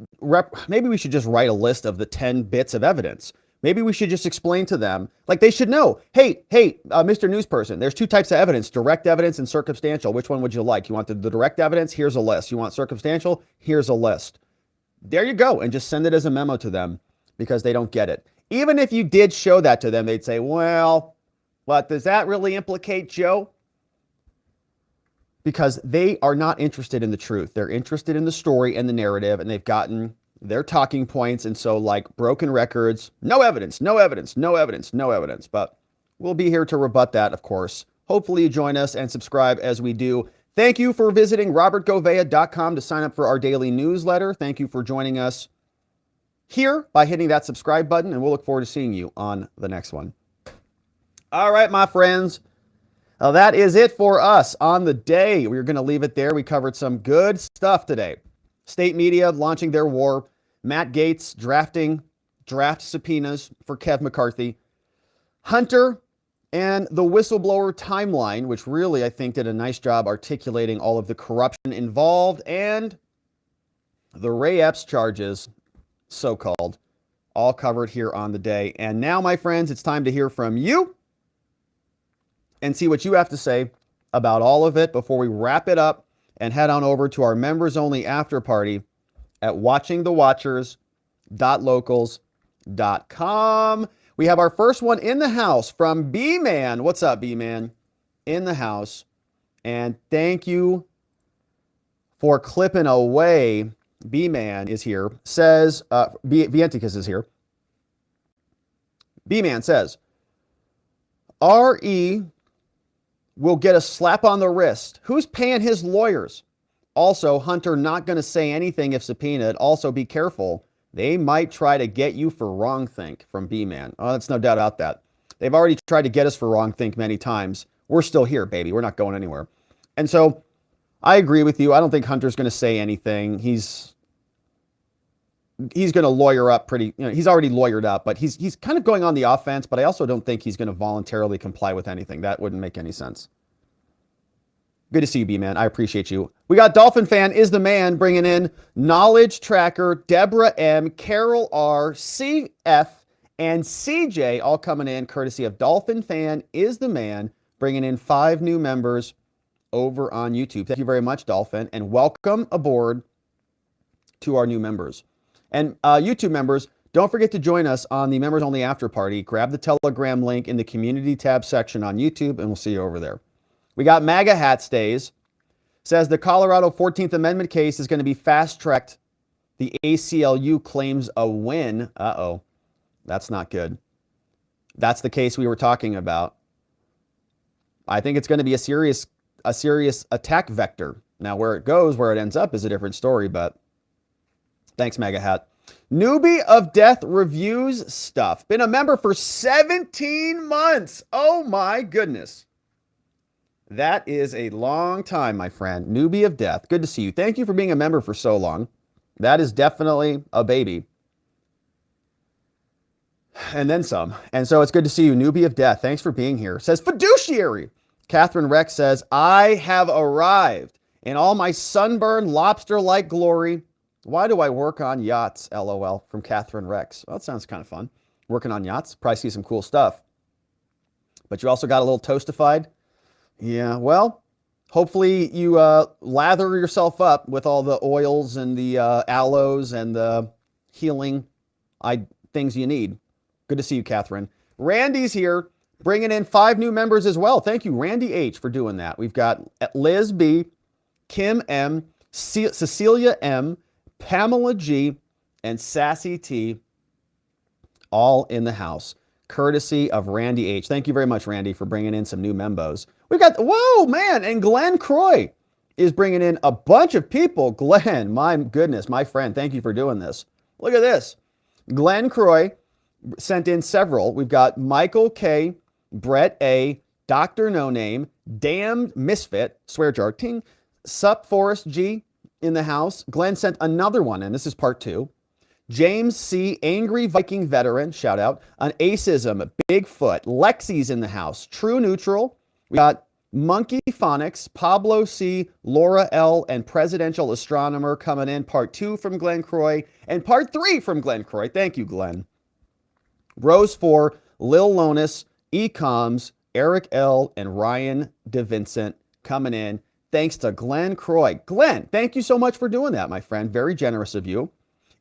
maybe we should just write a list of the 10 bits of evidence. Maybe we should just explain to them, like they should know, hey, Mr. Newsperson, there's two types of evidence, direct evidence and circumstantial. Which one would you like? You want the direct evidence? Here's a list. You want circumstantial? Here's a list. There you go. And just send it as a memo to them because they don't get it. Even if you did show that to them, they'd say, well, what does that really implicate, Joe? Because they are not interested in the truth. They're interested in the story and the narrative, and they've gotten their talking points. And so, like broken records, no evidence, no evidence, no evidence, no evidence. But we'll be here to rebut that, of course. Hopefully you join us and subscribe as we do. Thank you for visiting robertgovea.com to sign up for our daily newsletter. Thank you for joining us here by hitting that subscribe button, and we'll look forward to seeing you on the next one. All right, my friends. That is it for us on the day. We're going to leave it there. We covered some good stuff today. State media launching their war. Matt Gaetz drafting draft subpoenas for Kev McCarthy. Hunter and the Whistleblower Timeline, which really, I think, did a nice job articulating all of the corruption involved, and the Ray Epps charges, so-called, all covered here on the day. And now, my friends, it's time to hear from you and see what you have to say about all of it before we wrap it up and head on over to our members-only after party at watchingthewatchers.locals.com. We have our first one in the house from B-Man. What's up, B-Man? In the house. And thank you for clipping away. B-Man is here. Says, Vienticus is here. B-Man says, R.E. will get a slap on the wrist. Who's paying his lawyers? Also, Hunter not going to say anything if subpoenaed. Also, be careful. They might try to get you for wrongthink from B-Man. Oh, that's no doubt about that. They've already tried to get us for wrongthink many times. We're still here, baby. We're not going anywhere. And so I agree with you. I don't think Hunter's going to say anything. He's going to lawyer up pretty, he's already lawyered up, but he's kind of going on the offense, but I also don't think he's going to voluntarily comply with anything. That wouldn't make any sense. Good to see you, B-Man. I appreciate you. We got Dolphin Fan is the man bringing in Knowledge Tracker, Deborah M, Carol R, CF, and CJ all coming in courtesy of Dolphin Fan is the man, bringing in 5 new members over on YouTube. Thank you very much, Dolphin, and welcome aboard to our new members. And YouTube members, don't forget to join us on the members only after party. Grab the Telegram link in the community tab section on YouTube, and we'll see you over there. We got MAGA Hat Stays. Says the Colorado 14th Amendment case is going to be fast-tracked. The ACLU claims a win. Uh-oh. That's not good. That's the case we were talking about. I think it's going to be a serious attack vector. Now, where it goes, where it ends up is a different story, but thanks, MAGA Hat. Newbie of Death reviews stuff. Been a member for 17 months. Oh, my goodness. That is a long time, my friend. Newbie of Death. Good to see you. Thank you for being a member for so long. That is definitely a baby. And then some. And so it's good to see you, Newbie of Death. Thanks for being here. Says Fiduciary. Catherine Rex says, I have arrived in all my sunburned lobster-like glory. Why do I work on yachts? LOL. From Catherine Rex. Well, that sounds kind of fun. Working on yachts. Probably see some cool stuff. But you also got a little toastified. Yeah, well, hopefully you lather yourself up with all the oils and the aloes and the healing things you need. Good to see you, Catherine. Randy's here, bringing in 5 new members as well. Thank you, Randy H, for doing that. We've got Liz B, Kim M, Cecilia M, Pamela G, and Sassy T, all in the house, courtesy of Randy H. Thank you very much, Randy, for bringing in some new membos. We've got, whoa, man, and Glenn Croy is bringing in a bunch of people. Glenn, my goodness, my friend, thank you for doing this. Look at this. Glenn Croy sent in several. We've got Michael K, Brett A, Dr. No Name, Damned Misfit, Swear Jar, Ting, Sup Forest G in the house. Glenn sent another one, and this is part 2. James C, Angry Viking Veteran, shout out. An Acism, Bigfoot, Lexi's in the house. True Neutral. We got Monkey Phonics, Pablo C, Laura L, and Presidential Astronomer coming in. Part 2 from Glenn Croy and part 3 from Glenn Croy. Thank you, Glenn. Rose 4, Lil Lonis, Ecoms, Eric L, and Ryan DeVincent coming in. Thanks to Glenn Croy. Glenn, thank you so much for doing that, my friend. Very generous of you.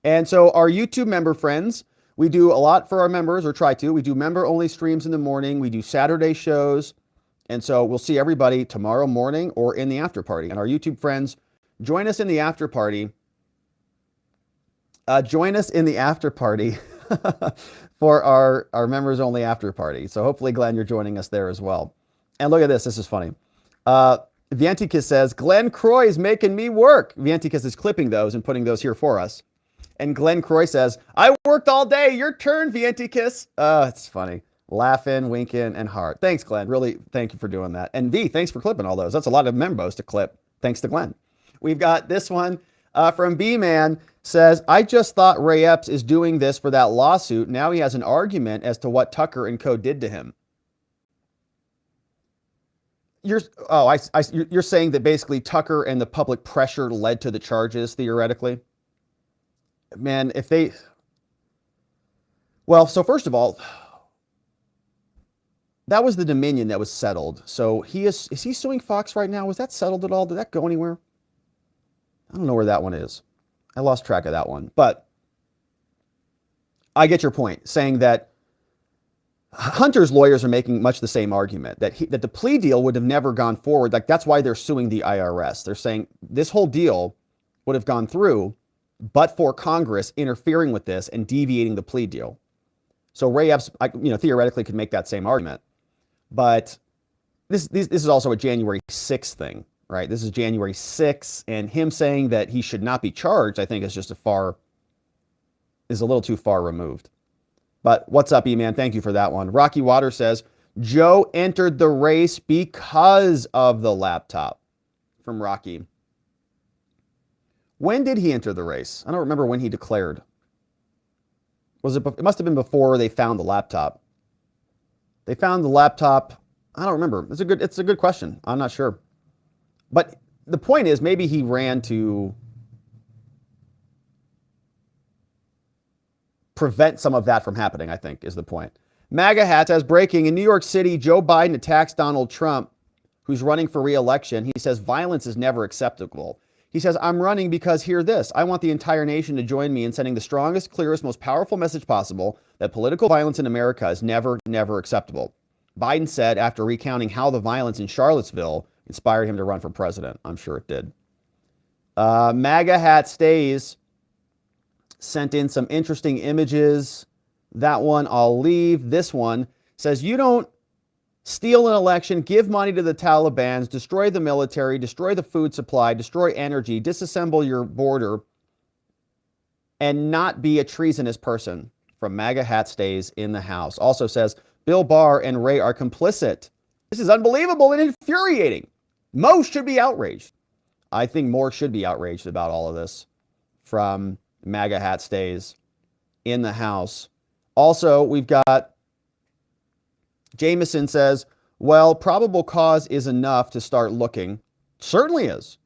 And so our YouTube member friends, we do a lot for our members, or try to. We do member-only streams in the morning. We do Saturday shows. And so we'll see everybody tomorrow morning or in the after party. And our YouTube friends, join us in the after party. Join us in the after party for our members only after party. So hopefully, Glenn, you're joining us there as well. And look at this. This is funny. Vianticus says, Glenn Croy is making me work. Vianticus is clipping those and putting those here for us. And Glenn Croy says, I worked all day. Your turn, Vianticus. It's funny. Laughing, winking, and heart. Thanks, Glenn. Really, thank you for doing that. And V, thanks for clipping all those. That's a lot of membos to clip. Thanks to Glenn. We've got this one from B-Man. Says, I just thought Ray Epps is doing this for that lawsuit. Now he has an argument as to what Tucker and co did to him. You're saying that basically Tucker and the public pressure led to the charges, theoretically? Man, if they... Well, so first of all... That was the Dominion that was settled. So is he suing Fox right now? Was that settled at all? Did that go anywhere? I don't know where that one is. I lost track of that one. But I get your point, saying that Hunter's lawyers are making much the same argument, that the plea deal would have never gone forward. Like, that's why they're suing the IRS. They're saying this whole deal would have gone through, but for Congress interfering with this and deviating the plea deal. So Ray Epps, theoretically could make that same argument. But this is also a January 6th thing, right? This is January 6th, and him saying that he should not be charged, I think, is just a far is a little too far removed. But what's up, E-Man? Thank you for that one. Rocky Water says, Joe entered the race because of the laptop. From Rocky. When did he enter the race? I don't remember when he declared. It must have been before they found the laptop. They found the laptop. I don't remember. It's a good question. I'm not sure. But the point is, maybe he ran to prevent some of that from happening, I think, is the point. MAGA Hats has breaking. In New York City, Joe Biden attacks Donald Trump, who's running for re-election. He says violence is never acceptable. He says, I'm running because hear this. I want the entire nation to join me in sending the strongest, clearest, most powerful message possible that political violence in America is never, never acceptable. Biden said after recounting how the violence in Charlottesville inspired him to run for president. I'm sure it did. MAGA Hat Stays sent in some interesting images. That one I'll leave. This one says, you don't steal an election, give money to the Taliban, destroy the military, destroy the food supply, destroy energy, disassemble your border, and not be a treasonous person. From MAGA Hat Stays in the House. Also says, Bill Barr and Ray are complicit. This is unbelievable and infuriating. Most should be outraged. I think more should be outraged about all of this. From MAGA Hat Stays in the House. Also, we've got Jameson says, well, probable cause is enough to start looking. Certainly is.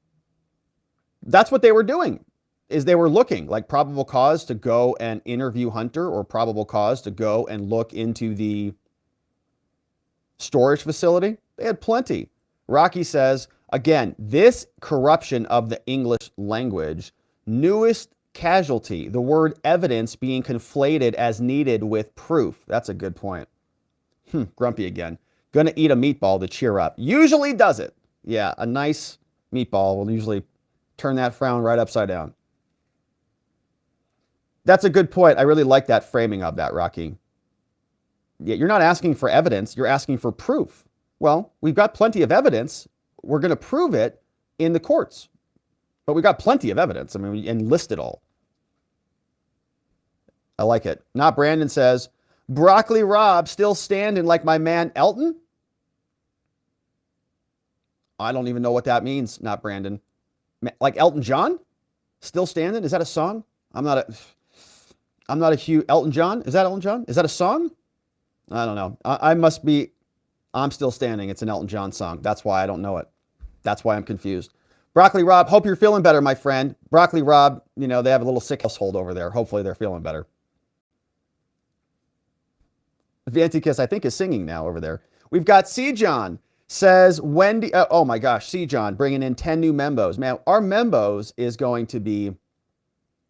That's what they were doing, is they were looking, like probable cause to go and interview Hunter or probable cause to go and look into the storage facility. They had plenty. Rocky says, again, this corruption of the English language, newest casualty, the word evidence being conflated as needed with proof. That's a good point. Grumpy again. Gonna eat a meatball to cheer up. Usually does it. Yeah, a nice meatball will usually turn that frown right upside down. That's a good point. I really like that framing of that, Rocky. Yeah, you're not asking for evidence. You're asking for proof. Well, we've got plenty of evidence. We're going to prove it in the courts. But we've got plenty of evidence. I mean, we enlist it all. I like it. Not Brandon says, Broccoli Rob still standing like my man Elton? I don't even know what that means, not Brandon. Like Elton John? Still standing? Is that a song? I'm not a huge Elton John. Is that Elton John? Is that a song? I don't know. I'm Still Standing. It's an Elton John song. That's why I don't know it. That's why I'm confused. Broccoli Rob, hope you're feeling better, my friend. Broccoli Rob, they have a little sick household over there. Hopefully they're feeling better. Vantikiss, I think, is singing now over there. We've got C. John says, Wendy, oh my gosh, C. John bringing in 10 new membos. Man, our membos is going to be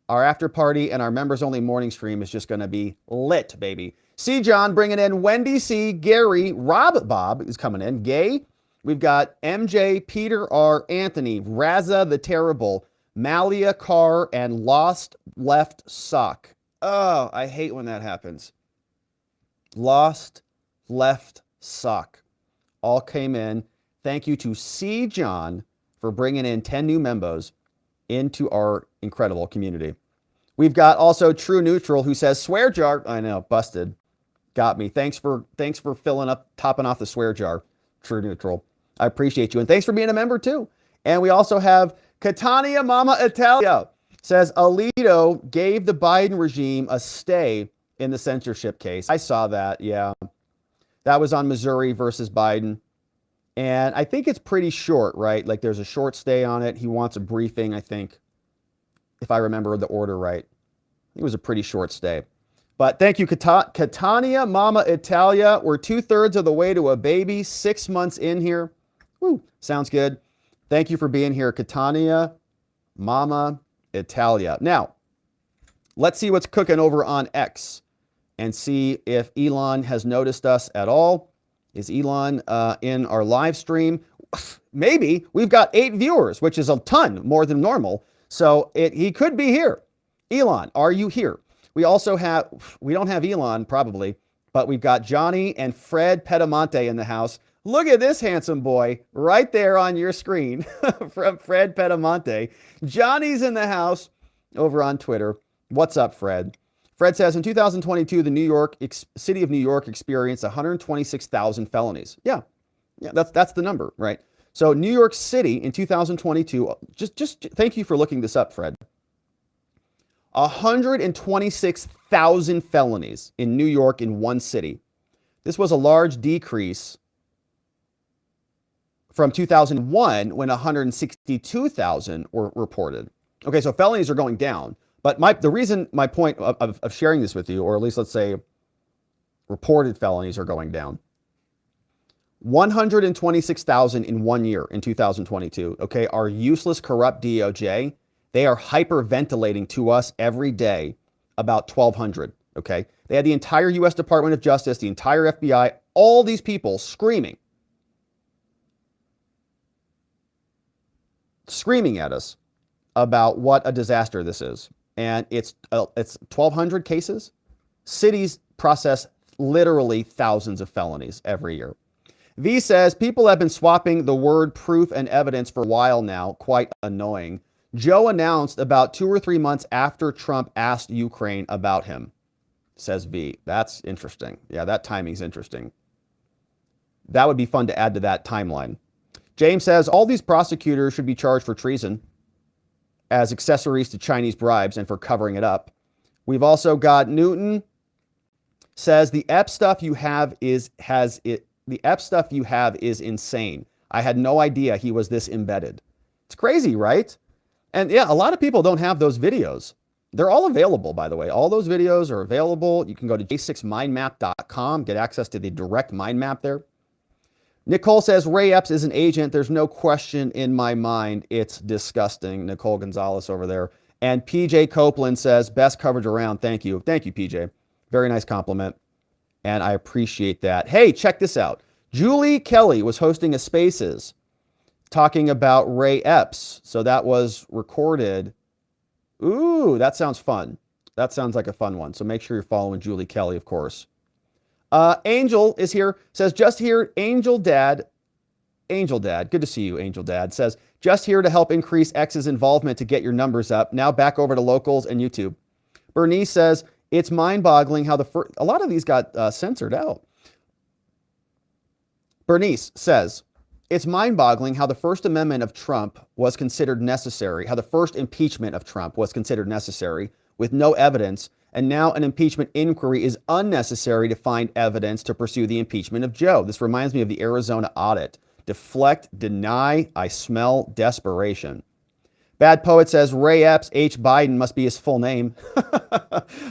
our after party, and our members only morning stream is just going to be lit, baby. C. John bringing in Wendy C. Gary, Rob Bob is coming in. Gay. We've got MJ, Peter R. Anthony, Raza the Terrible, Malia Carr, and Lost Left Sock. Oh, I hate when that happens. Lost Left Sock. All came in. Thank you to C. John for bringing in 10 new membos into our incredible community. We've got also True Neutral who says swear jar. I know, busted. Got me. Thanks for filling up, topping off the swear jar, True Neutral. I appreciate you. And thanks for being a member too. And we also have Catania Mama Italia says Alito gave the Biden regime a stay in the censorship case. I saw that. Yeah. That was on Missouri versus Biden. And I think it's pretty short, right? Like there's a short stay on it. He wants a briefing, I think, if I remember the order right. It was a pretty short stay. But thank you, Catania Mama Italia. We're 2/3 of the way to a baby, 6 months in here. Woo, sounds good. Thank you for being here, Catania Mama Italia. Now, let's see what's cooking over on X and see if Elon has noticed us at all. Is Elon in our live stream? Maybe. We've got 8 viewers, which is a ton more than normal. So he could be here. Elon, are you here? We also we don't have Elon probably, but we've got Johnny and Fred Pedamonte in the house. Look at this handsome boy right there on your screen from Fred Pedamonte. Johnny's in the house over on Twitter. What's up, Fred? Fred says, in 2022, the city of New York experienced 126,000 felonies. Yeah, that's the number, right? So New York City in 2022, just thank you for looking this up, Fred. 126,000 felonies in New York in one city. This was a large decrease from 2001 when 162,000 were reported. Okay, so felonies are going down. But my point of sharing this with you, or at least let's say reported felonies are going down. 126,000 in 1 year in 2022. Okay, our useless, corrupt DOJ, they are hyperventilating to us every day about 1,200. Okay, they had the entire U.S. Department of Justice, the entire FBI, all these people screaming at us about what a disaster this is. And it's 1,200 cases. Cities process literally thousands of felonies every year. V says, people have been swapping the word proof and evidence for a while now. Quite annoying. Joe announced about 2 or 3 months after Trump asked Ukraine about him, says V. That's interesting. Yeah, that timing's interesting. That would be fun to add to that timeline. James says, all these prosecutors should be charged for treason as accessories to Chinese bribes and for covering it up. We've also got Newton says, the Epps stuff you have is insane. I had no idea he was this embedded. It's crazy, right? And yeah, a lot of people don't have those videos. They're all available, by the way. All those videos are available. You can go to j6mindmap.com, get access to the direct mind map there. Nicole says, Ray Epps is an agent. There's no question in my mind. It's disgusting. Nicole Gonzalez over there. And PJ Copeland says, best coverage around. Thank you. Thank you, PJ. Very nice compliment. And I appreciate that. Hey, check this out. Julie Kelly was hosting a Spaces talking about Ray Epps. So that was recorded. Ooh, that sounds fun. That sounds like a fun one. So make sure you're following Julie Kelly, of course. Angel is here, says, just here, Angel Dad, good to see you, Angel Dad, says, just here to help increase X's involvement to get your numbers up. Now back over to locals and YouTube. Bernice says, it's mind-boggling how a lot of these got censored out. Bernice says, it's mind-boggling how the First Amendment of Trump was considered necessary, how the first impeachment of Trump was considered necessary with no evidence, and now an impeachment inquiry is unnecessary to find evidence to pursue the impeachment of Joe. This reminds me of the Arizona audit. Deflect, deny, I smell desperation. Bad Poet says, Ray Epps H. Biden must be his full name.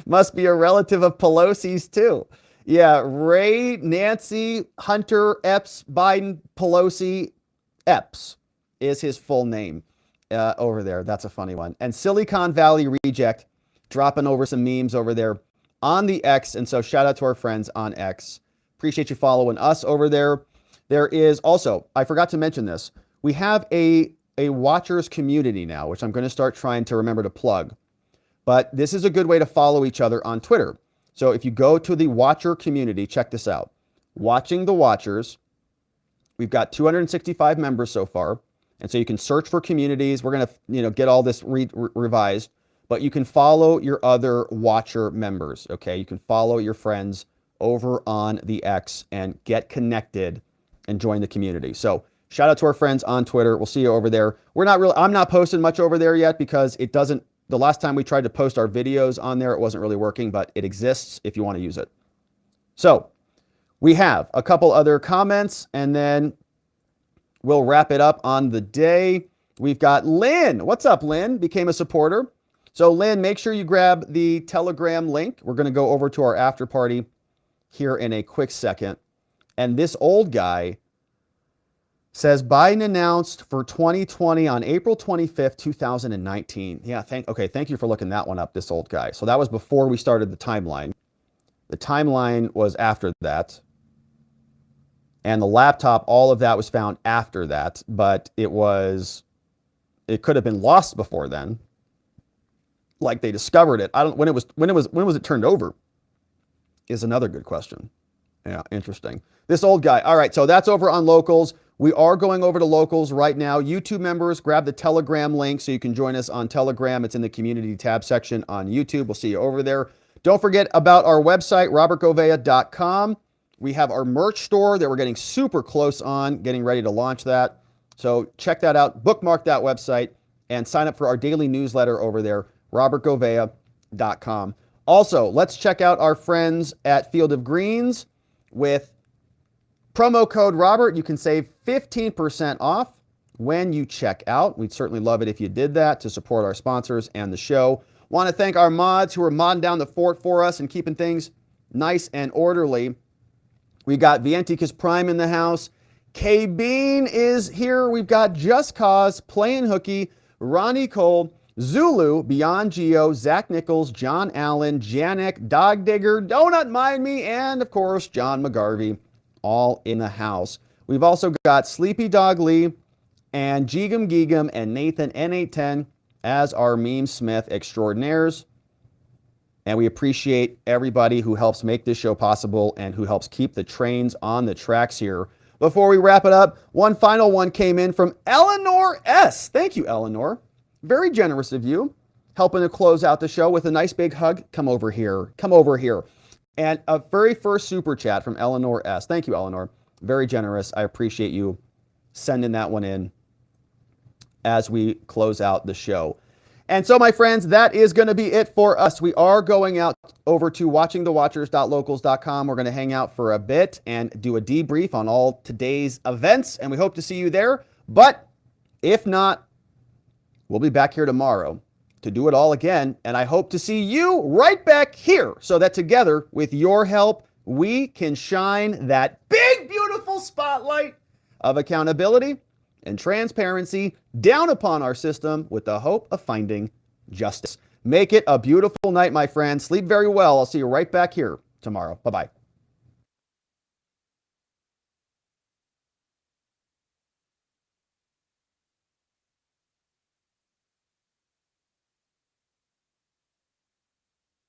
Must be a relative of Pelosi's too. Yeah, Ray, Nancy, Hunter, Epps, Biden, Pelosi, Epps is his full name over there. That's a funny one. And Silicon Valley Reject dropping over some memes over there on the X. And so shout out to our friends on X. Appreciate you following us over there. There is also, I forgot to mention this, we have a Watchers community now, which I'm going to start trying to remember to plug. But this is a good way to follow each other on Twitter. So if you go to the Watcher community, check this out. Watching the Watchers. We've got 265 members so far. And so you can search for communities. We're going to, get all this revised. But you can follow your other Watcher members, okay? You can follow your friends over on the X and get connected and join the community. So shout out to our friends on Twitter. We'll see you over there. I'm not posting much over there yet because the last time we tried to post our videos on there, it wasn't really working, but it exists if you want to use it. So we have a couple other comments and then we'll wrap it up on the day. We've got Lynn. What's up, Lynn? Became a supporter. So Lynn, make sure you grab the Telegram link. We're going to go over to our after party here in a quick second. And this old guy says Biden announced for 2020 on April 25th, 2019. Yeah, thank you for looking that one up, this old guy. So that was before we started the timeline. The timeline was after that. And the laptop, all of that was found after that, but it could have been lost before then. Like they discovered it. When was it turned over? Is another good question. Yeah, interesting. This old guy. All right, so that's over on locals. We are going over to locals right now. YouTube members, grab the Telegram link so you can join us on Telegram. It's in the community tab section on YouTube. We'll see you over there. Don't forget about our website, robertgovea.com. We have our merch store that we're getting super close on, getting ready to launch that. So check that out, bookmark that website, and sign up for our daily newsletter over there, robertgovea.com. Also, let's check out our friends at Field of Greens. With promo code Robert, you can save 15% off when you check out. We'd certainly love it if you did that to support our sponsors and the show. Want to thank our mods who are modding down the fort for us and keeping things nice and orderly. We got Vienticus Prime in the house. K-Bean is here. We've got Just Cause, Playing Hooky, Ronnie Cole, Zulu, Beyond Geo, Zach Nichols, John Allen, Janek, Dog Digger, Donut Mind Me, and of course, John McGarvey, all in the house. We've also got Sleepy Dog Lee and Geegum Geegum and Nathan N810 as our meme smith extraordinaires. And we appreciate everybody who helps make this show possible and who helps keep the trains on the tracks here. Before we wrap it up, one final one came in from Eleanor S. Thank you, Eleanor. Very generous of you, helping to close out the show with a nice big hug. Come over here. Come over here. And a very first super chat from Eleanor S. Thank you, Eleanor. Very generous. I appreciate you sending that one in as we close out the show. And so, my friends, that is going to be it for us. We are going out over to watchingthewatchers.locals.com. We're going to hang out for a bit and do a debrief on all today's events, and we hope to see you there. But if not, we'll be back here tomorrow to do it all again, and I hope to see you right back here so that together, with your help, we can shine that big, beautiful spotlight of accountability and transparency down upon our system with the hope of finding justice. Make it a beautiful night, my friends. Sleep very well. I'll see you right back here tomorrow. Bye-bye.